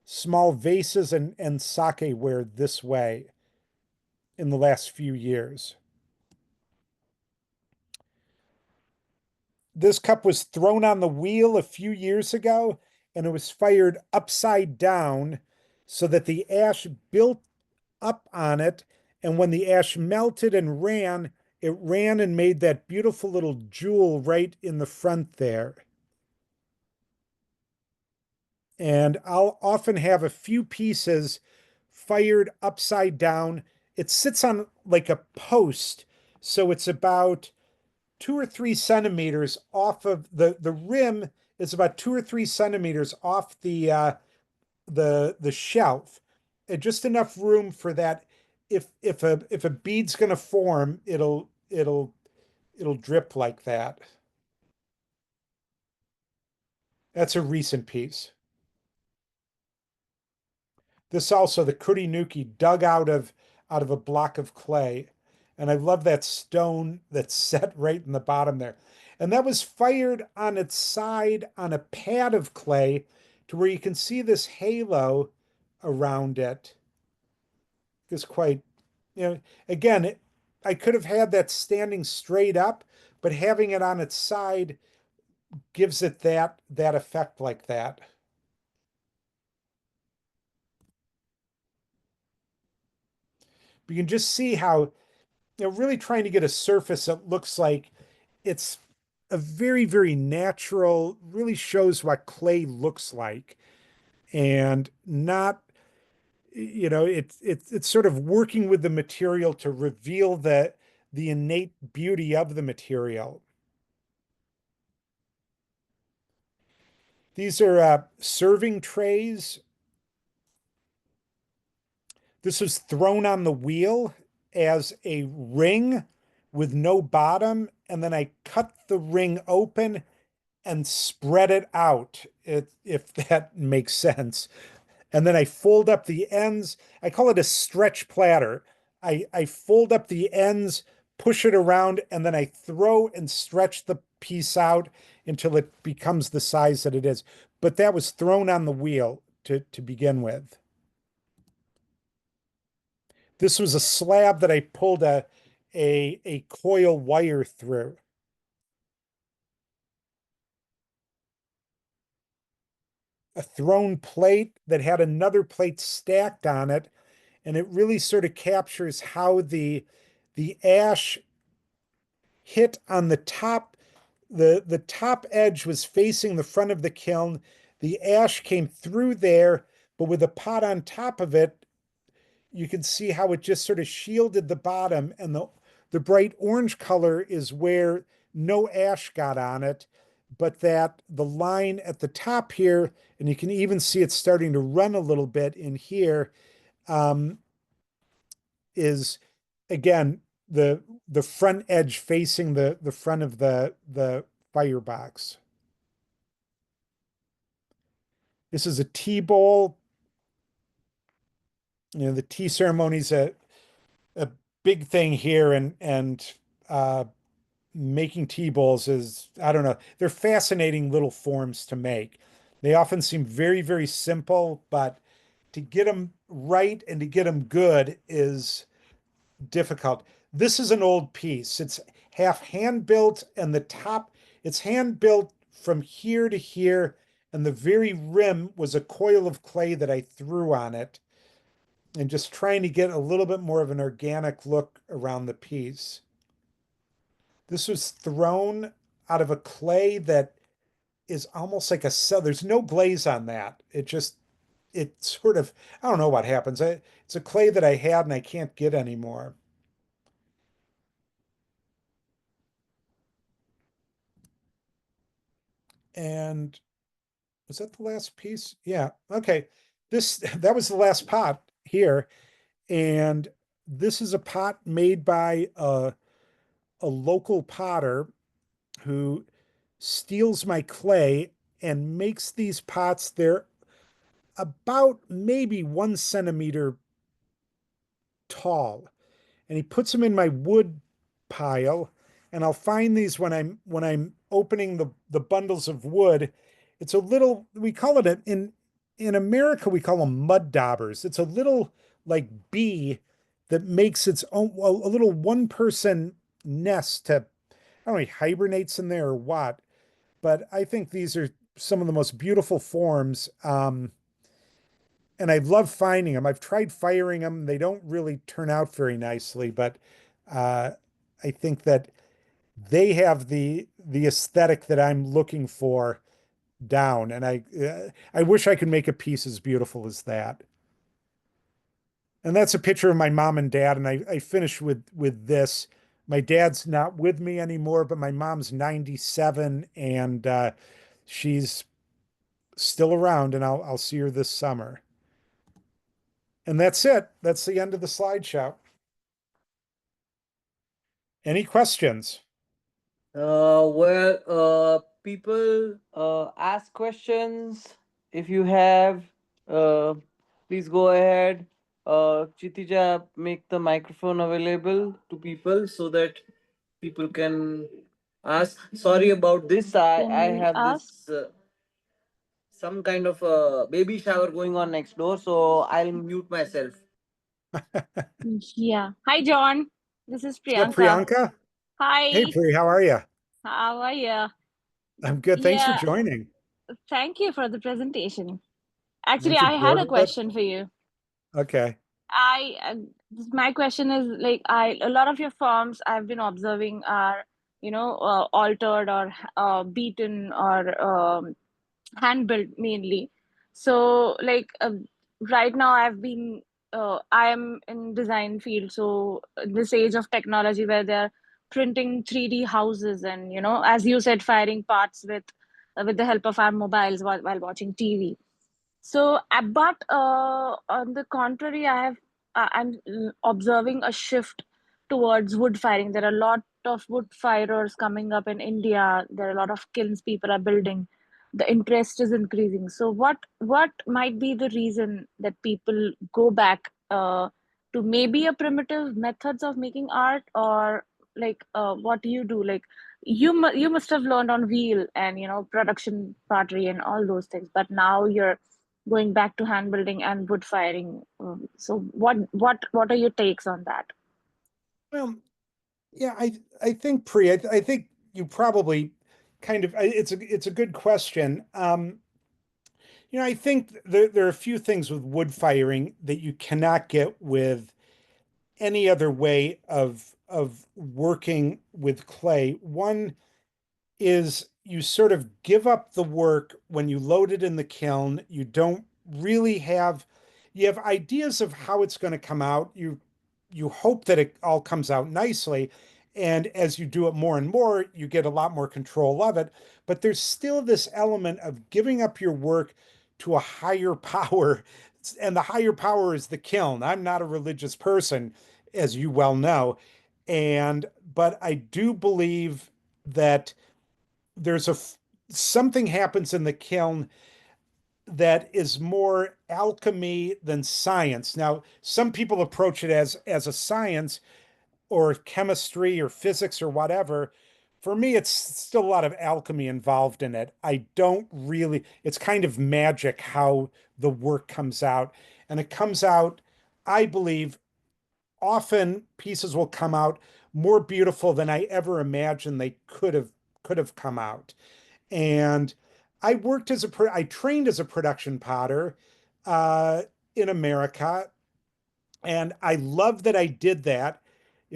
small vases and sake ware this way in the last few years. This cup was thrown on the wheel a few years ago, and it was fired upside down so that the ash built up on it. And when the ash melted and ran, it ran and made that beautiful little jewel right in the front there. And I'll often have a few pieces fired upside down. It sits on like a post, so it's about 2 or 3 centimeters off of the rim is about 2 or 3 centimeters off the shelf, and just enough room for that. If a bead's going to form, it'll drip like that. That's a recent piece. This also the kurinuki dug out of a block of clay. And I love that stone that's set right in the bottom there. And that was fired on its side on a pad of clay to where you can see this halo around it. It's quite, you know, again, I could have had that standing straight up, but having it on its side gives it that effect like that. But you can just see how really trying to get a surface that looks like it's a very, very natural, really shows what clay looks like, and not, it's sort of working with the material to reveal the innate beauty of the material. These are serving trays. This was thrown on the wheel as a ring with no bottom, and then I cut the ring open and spread it out, if that makes sense. And then I fold up the ends. I call it a stretch platter. I fold up the ends, push it around, and then I throw and stretch the piece out until it becomes the size that it is. But that was thrown on the wheel to begin with. This was a slab that I pulled a coil wire through. A thrown plate that had another plate stacked on it, and it really sort of captures how the ash hit on the top. The top edge was facing the front of the kiln. The ash came through there, but with a pot on top of it, you can see how it just sort of shielded the bottom, and the bright orange color is where no ash got on it, but that the line at the top here, and you can even see it starting to run a little bit in here, um, is again the front edge facing the front of the firebox. This is a tea bowl. The tea ceremony is a big thing here, and making tea bowls is, I don't know, they're fascinating little forms to make. They often seem very, very simple, but to get them right and to get them good is difficult. This is an old piece. It's half hand built, and the top, it's hand built from here to here, and the very rim was a coil of clay that I threw on it, and just trying to get a little bit more of an organic look around the piece. This was thrown out of a clay that is almost like a cell. There's no glaze on that. It sort of, I don't know what happens. It's a clay that I had and I can't get anymore. And was that the last piece? Yeah. Okay. That was the last pot here. And this is a pot made by a local potter who steals my clay and makes these pots. They're about maybe 1 centimeter tall, and he puts them in my wood pile. And I'll find these when I'm opening the bundles of wood. It's a little, we call it in America we call them mud daubers. It's a little like bee that makes its own, well, a little one person nest to, I don't know, he hibernates in there or what. But I think these are some of the most beautiful forms. And I love finding them. I've tried firing them. They don't really turn out very nicely, but uh, I think that they have the aesthetic that I'm looking for down. And I wish I could make a piece as beautiful as that. And that's a picture of my mom and dad. And I finished with this. My dad's not with me anymore, but my mom's 97 and she's still around, and I'll see her this summer. And that's it. That's the end of the slideshow. Any questions? People ask questions. If you have, uh, please go ahead. Chitija, make the microphone available to people so that people can ask. Sorry about this. Can I we have ask? this some kind of a baby shower going on next door, so I'll mute myself. Yeah. Hi, John. This is Is that Priyanka. Priyanka? Hey, Hi. Pri, how are you? How are you? I'm good. Thanks for Yeah. joining. Thank you for the presentation. Don't Actually, you I had bored a of it? question for you. Okay. My question is like a lot of your forms I've been observing are, altered or beaten or hand built mainly. So right now I am in design field, so in this age of technology where they're printing 3D houses and as you said, firing parts with the help of our mobiles while watching TV. So, but on the contrary, I'm observing a shift towards wood firing. There are a lot of wood firers coming up in India. There are a lot of kilns people are building. The interest is increasing. So, what might be the reason that people go back to maybe a primitive methods of making art, or what do you do? Like you must have learned on wheel and production pottery and all those things, but now you're going back to hand building and wood firing. So what are your takes on that? Well, yeah, I think Pri, I think you probably kind of it's a good question. I think there are a few things with wood firing that you cannot get with any other way of working with clay. One is you sort of give up the work when you load it in the kiln. You don't really have, you have ideas of how it's going to come out. You hope that it all comes out nicely. And as you do it more and more, you get a lot more control of it. But there's still this element of giving up your work to a higher power. And the higher power is the kiln. I'm not a religious person, as you well know. But I do believe that there's something happens in the kiln that is more alchemy than science. Now, some people approach it as a science or chemistry or physics or whatever. For me, it's still a lot of alchemy involved in it. I don't really, it's kind of magic how the work comes out. And it comes out, I believe, often pieces will come out more beautiful than I ever imagined they could have come out. And I trained as a production potter uh, in America, and I love that I did that.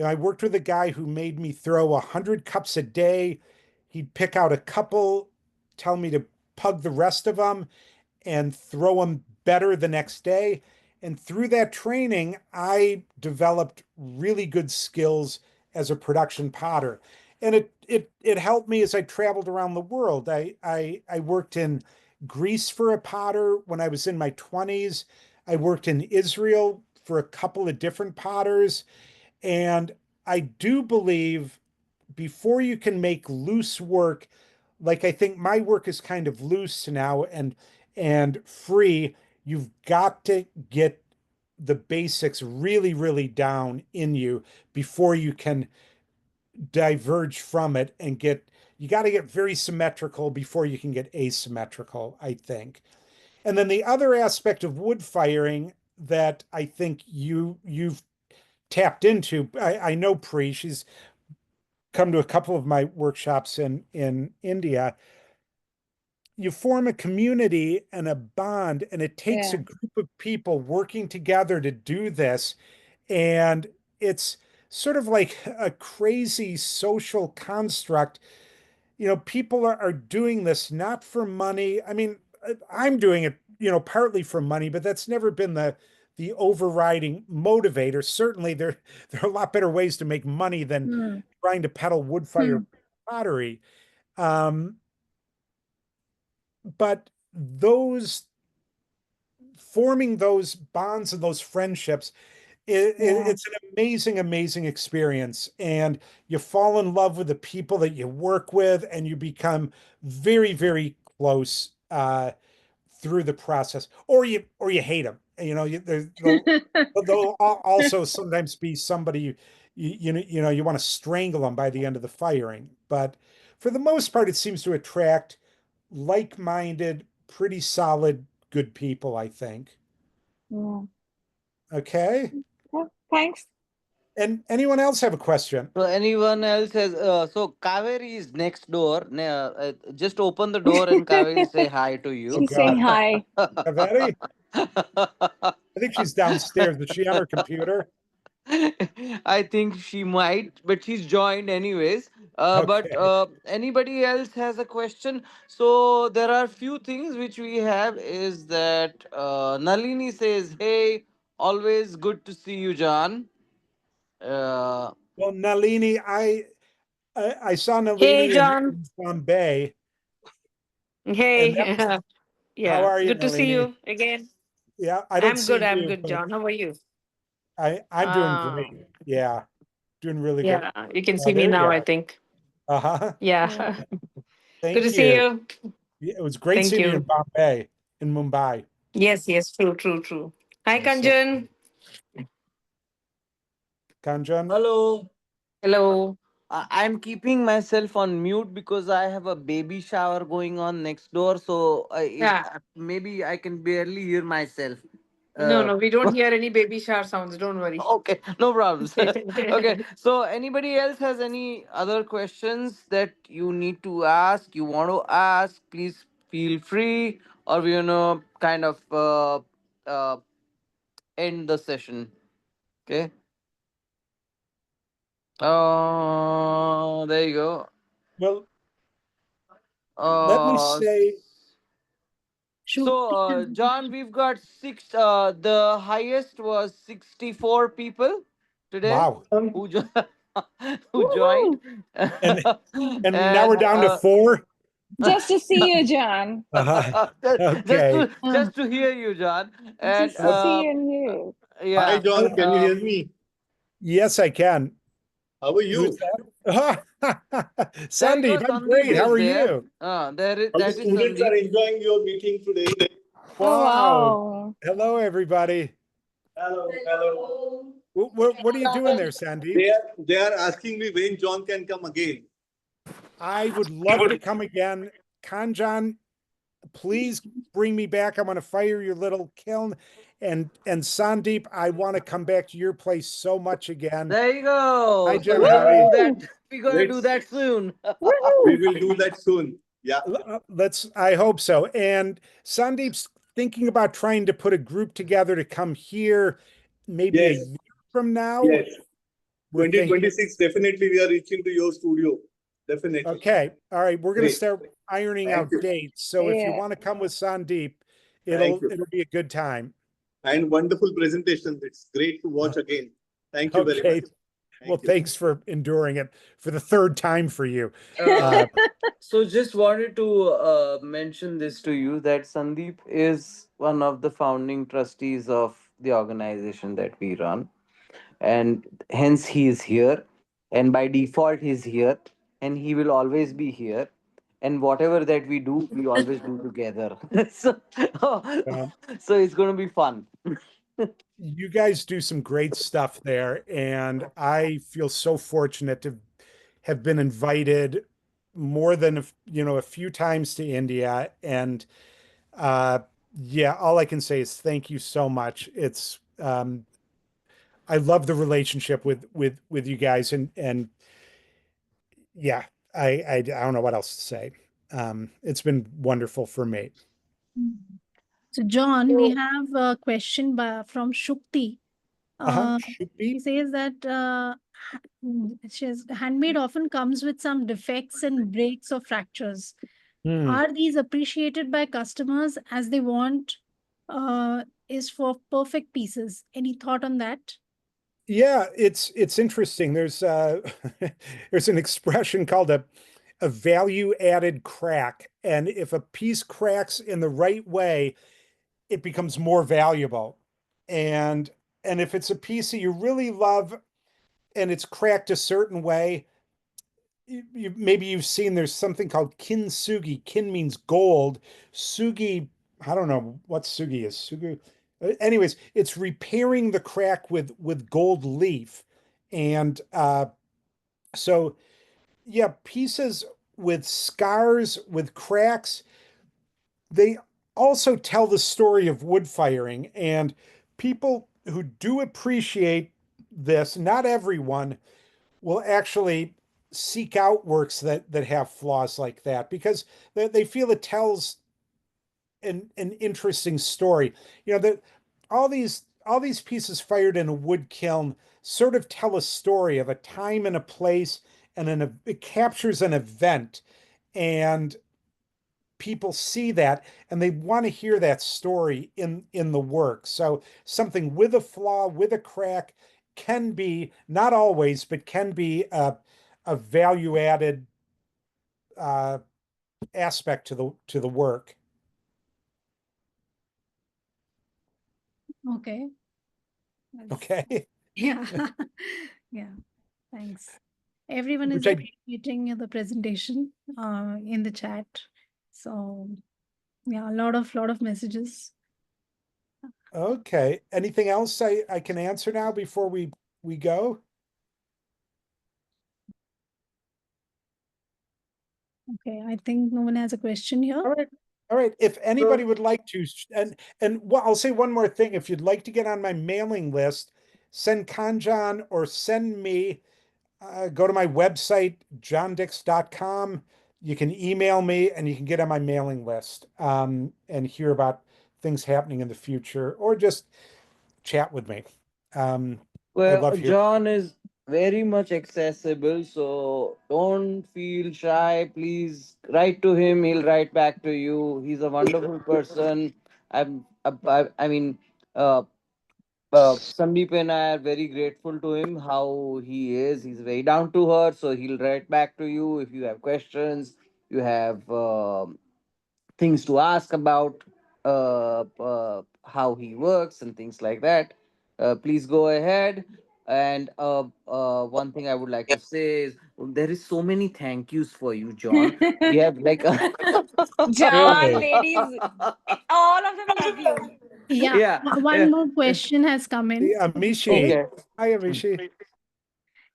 I worked with a guy who made me throw 100 cups a day. He'd pick out a couple, tell me to pug the rest of them, and throw them better the next day. And through that training, I developed really good skills as a production potter. And it helped me as I traveled around the world. I worked in Greece for a potter when I was in my 20s. I worked in Israel for a couple of different potters. And I do believe before you can make loose work, like I think my work is kind of loose now and free, you've got to get the basics really, really down in you before you can diverge from it and get you got to get very symmetrical before you can get asymmetrical, I think. And then the other aspect of wood firing that I think you've tapped into, I know Pri, she's come to a couple of my workshops in India. You form a community and a bond, and it takes a Yeah. group of people working together to do this. And it's sort of like a crazy social construct. People are doing this not for money. I mean, I'm doing it, partly for money, but that's never been the overriding motivator. Certainly, there are a lot better ways to make money than Hmm. trying to peddle wood Hmm. fire pottery. Um, but those forming those bonds and those friendships, Yeah. it's an amazing, amazing experience. And you fall in love with the people that you work with, and you become very, very close through the process, or you hate them. They'll also sometimes be somebody you want to strangle them by the end of the firing. But for the most part, it seems to attract like-minded, pretty solid, good people, I think. Yeah. Okay. Yeah. Thanks. And anyone else have a question? So anyone else has so Kaveri is next door. Just open the door and Kaveri say hi to Oh you. She's saying God. hi. Kaveri? I think she's downstairs. Is she on her computer? I think she might, but she's joined anyways. But Okay. anybody else has a question? So there are few things which we have is that Nalini says, "Hey, always good to see you, John." Uh, Well, Nalini, I saw Hey, Nalini John. in Bombay, and that Hey. was, how Yeah. are you, Good to see Nalini? you again. Yeah, I don't I'm good. see I'm you, good, but John. How are you? I'm doing great. Um, Yeah, doing really good. yeah, you can Oh, see me there you now, I are. think. Uh-huh. Yeah. Yeah. Good to Thank see you. you. Yeah, it was great Thank seeing you in you. Bombay, in Mumbai. Yes, yes, true, true, true. Hi, So, Kanjan. Kanjan, Hello. Hello. I'm keeping myself on mute because I have a baby shower going on next door. So Yeah. maybe I can barely hear myself. No, Uh, no, we don't hear any baby shower sounds. Don't worry. okay, no problems. Okay, so anybody else has any other questions that you need to ask, you want to ask, please feel free, or kind of end the session. Okay. There you go. well, let me Uh, say, Shoot. So, John, we've got six. The highest was 64 people today wow. who jo- who joined, Woohoo! And and now we're and down to four. Just to see you, John. Uh-huh. just Okay. to Uh, just to hear you, John, and just to see you and you. Hi, yeah, John. Can you uh, hear me? Yes, I can. How are Who's you? that? there you go. Sandeep, I'm Sandeep great. How is are there. you? All the That is students are Sandeep. enjoying your meeting today. Oh, Wow. wow. Hello, everybody. Hello, hello. What are you doing there, Sandeep? They are asking me when John can come again. I would love to come again. Kanjan, please bring me back. I want to fire your little kiln. And Sandeep, I want to come back to your place so much again. There you Hi, go. So we're gonna Janhari. do Woohoo! that. We're gonna do Let's that soon. we Woohoo! will do that soon. Yeah. Let's, I hope so. And Sandeep's thinking about trying to put a group together to come here maybe a Yes. year from now. Yes. We're thinking, 2026 definitely we are reaching to your studio. Definitely. okay, all right, we're going to Great. start ironing Thank out you. dates. So if you Yeah. want to come with Sandeep, Thank you. it'll be a good time. And wonderful presentations. It's great to watch again. Thank you very much. Okay. Well, Thank you. thanks for enduring it for the third time for you. Uh, Uh, so just wanted to mention this to you that Sandeep is one of the founding trustees of the organization that we run, and hence he is here. and by default he's here, and he will always be here, and whatever that we do, we always do together. So, Um, so it's going to be fun. you guys do some great stuff there, and I feel so fortunate to have been invited more than a few times to India, and uh, yeah, all I can say is thank you so much. It's I love the relationship with you guys, and yeah, I don't know what else to say. It's been wonderful for me. Mhm. So, John, we have a question from Shukti. Uh, Should she be. says that she says, handmade often comes with some defects and breaks or fractures. Hmm. Are these appreciated by customers as they want is for perfect pieces? Any thought on that? Yeah, it's interesting. There's there's an expression called a value added crack, and if a piece cracks in the right way, it becomes more valuable. And and if it's a piece that you really love and it's cracked a certain way, maybe you've seen there's something called kintsugi. Kin means gold. Sugi, I don't know what sugi is. Sugi. Anyways, it's repairing the crack with gold leaf, and so yeah, pieces with scars, with cracks, they also tell the story of wood firing, and people who do appreciate this, not everyone, will actually seek out works that have flaws like that because they feel it tells an interesting story. You know that all these pieces fired in a wood kiln sort of tell a story of a time and a place, and it captures an event, and people see that and they want to hear that story in the work. So something with a flaw, with a crack, can be, not always, but can be a value added uh, aspect to the work. Okay. Okay. Yeah. Yeah. Thanks. Everyone is Which I appreciating the presentation in the chat. So yeah, a lot of messages. Okay. Anything else I can answer now before we go? Okay, I think no one has a question here. All right. All right. If anybody would like to, and I'll say one more thing. If you'd like to get on my mailing list, send Kanjan or send me. Go to my website, johndix.com. You can email me and you can get on my mailing list and hear about things happening in the future or just chat with me. I Well, love hearing. John is very much accessible, so don't feel shy. Please write to him. He'll write back to you. He's a wonderful person. I mean, uh, Sandeep and I are very grateful to him how he is. He's very down to earth, so he'll write back to you if you have questions. You have things to ask about how he works and things like that. Please go ahead. And one thing I would like to say is there is so many thank yous for you, John. We have like John, Good. ladies, all of them love you. Yeah, yeah, one yeah. more question has come in. Amishi. Okay. Hi, Amishi.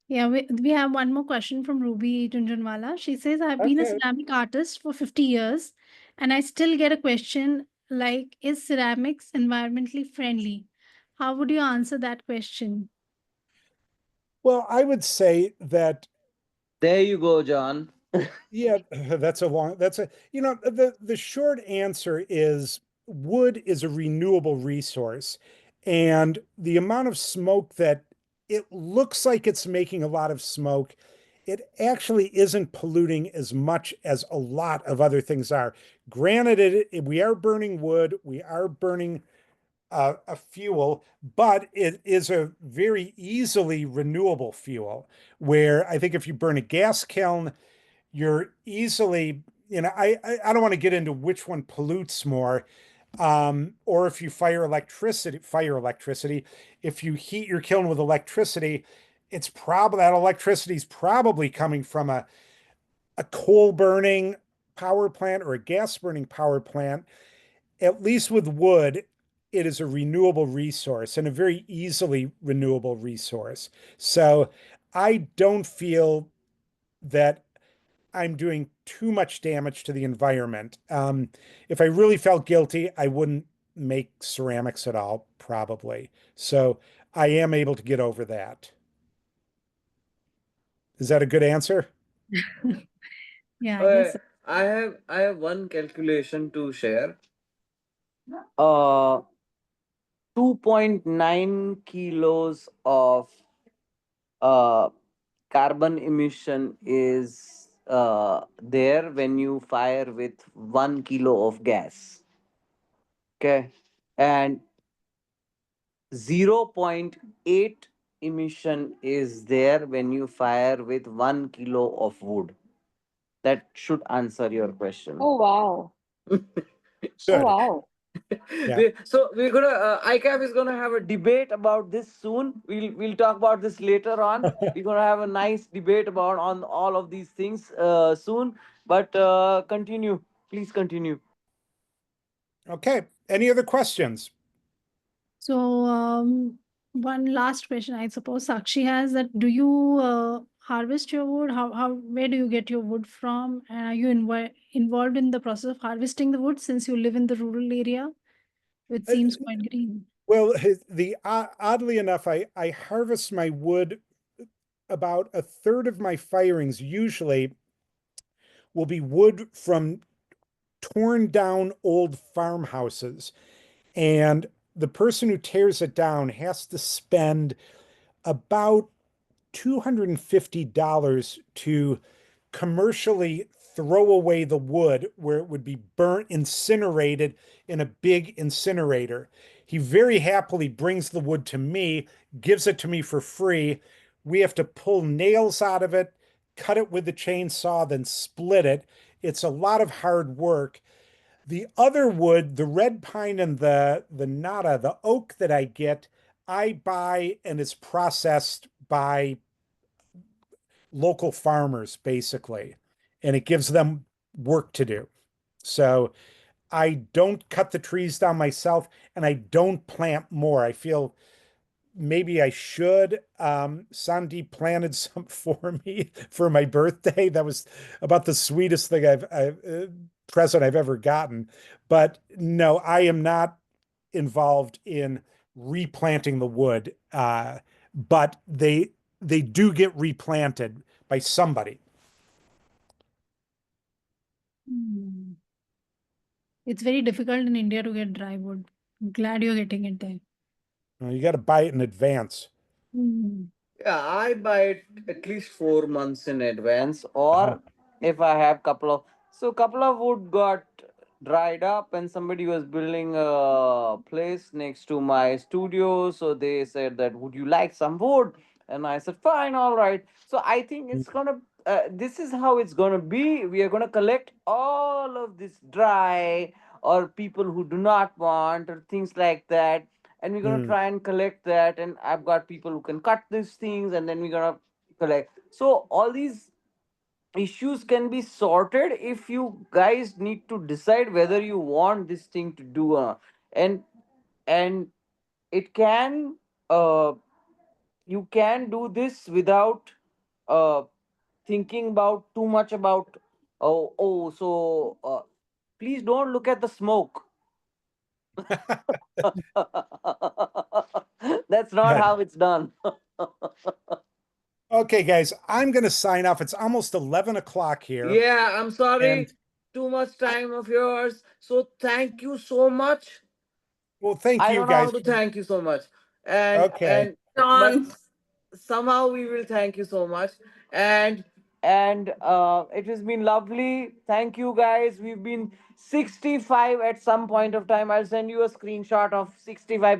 Yeah, we have one more question from Ruby Junjunwala. She says, I've been a Okay. ceramic artist for 50 years and I still get a question like, is ceramics environmentally friendly? How would you answer that question? Well, I would say that There you go, John. yeah, the short answer is wood is a renewable resource. And the amount of smoke that it looks like it's making a lot of smoke, it actually isn't polluting as much as a lot of other things are. Granted, we are burning wood, we are burning a fuel, but it is a very easily renewable fuel. Where I think if you burn a gas kiln, you're easily, I don't want to get into which one pollutes more, or if you fire electricity, if you heat your kiln with electricity, it's probably that electricity is probably coming from a coal burning power plant or a gas burning power plant. At least with wood, it is a renewable resource and a very easily renewable resource. So I don't feel that I'm doing too much damage to the environment. If I really felt guilty, I wouldn't make ceramics at all, probably. So I am able to get over that. Is that a good answer? Yeah, I guess Okay, so. I have one calculation to share. Uh, 2.9 kilos of uh carbon emission is there when you fire with 1 kilo of gas. Okay, and 0.8 emission is there when you fire with 1 kilo of wood. That should answer your question. Oh wow. Oh Good. wow. Yeah. So we're gonna ICAF is gonna have a debate about this soon. We'll talk about this later on. We're gonna have a nice debate about on all of these things soon. But continue, please continue. Okay. Any other questions? So, one last question, I suppose Sakshi has that. Do you harvest your wood? Where do you get your wood from? And are you involved in the process of harvesting the wood since you live in the rural area, which Uh, seems quite green? Well, oddly enough, I harvest my wood. About a third of my firings usually will be wood from torn down old farmhouses. And the person who tears it down has to spend about $250 to commercially throw away the wood where it would be burnt, incinerated in a big incinerator. He very happily brings the wood to me, gives it to me for free. We have to pull nails out of it, cut it with the chainsaw, then split it. It's a lot of hard work. The other wood, the red pine and the nata, the oak that I get, I buy and it's processed by local farmers basically, and it gives them work to do. So I don't cut the trees down myself and I don't plant more. I feel maybe I should. Sandeep planted some for me for my birthday. That was about the sweetest thing I've present I've ever gotten. But no, I am not involved in replanting the wood. But they do get replanted by somebody. Hmm. It's very difficult in India to get dry wood. Glad you're getting it there. You got to buy it in advance. Hmm. Yeah, I buy it at least 4 months in advance, Uh-huh. or if I have couple of wood got dried up, and somebody was building a place next to my studio, so they said that would you like some wood, and I said fine, all right. So I think it's gonna. This is how it's gonna be. We are gonna collect all of this dry or people who do not want or things like that, and we're gonna Mm, try and collect that, and I've got people who can cut these things, and then we're gonna collect. So all these issues can be sorted if you guys need to decide whether you want this thing to do and and it can uh you can do this without uh thinking about too much about please don't look at the smoke. That's not good. how it's done. Okay, guys, I'm going to sign off. It's almost 11 o'clock here. Yeah, I'm And sorry. Too much I, time of yours. So thank you so much. well, thank I you don't know how guys. to thank you so much. And Okay. and but John. somehow we will thank you so much. And it has been lovely. Thank you guys. We've been 65 at some point of time. I'll send you a screenshot of 65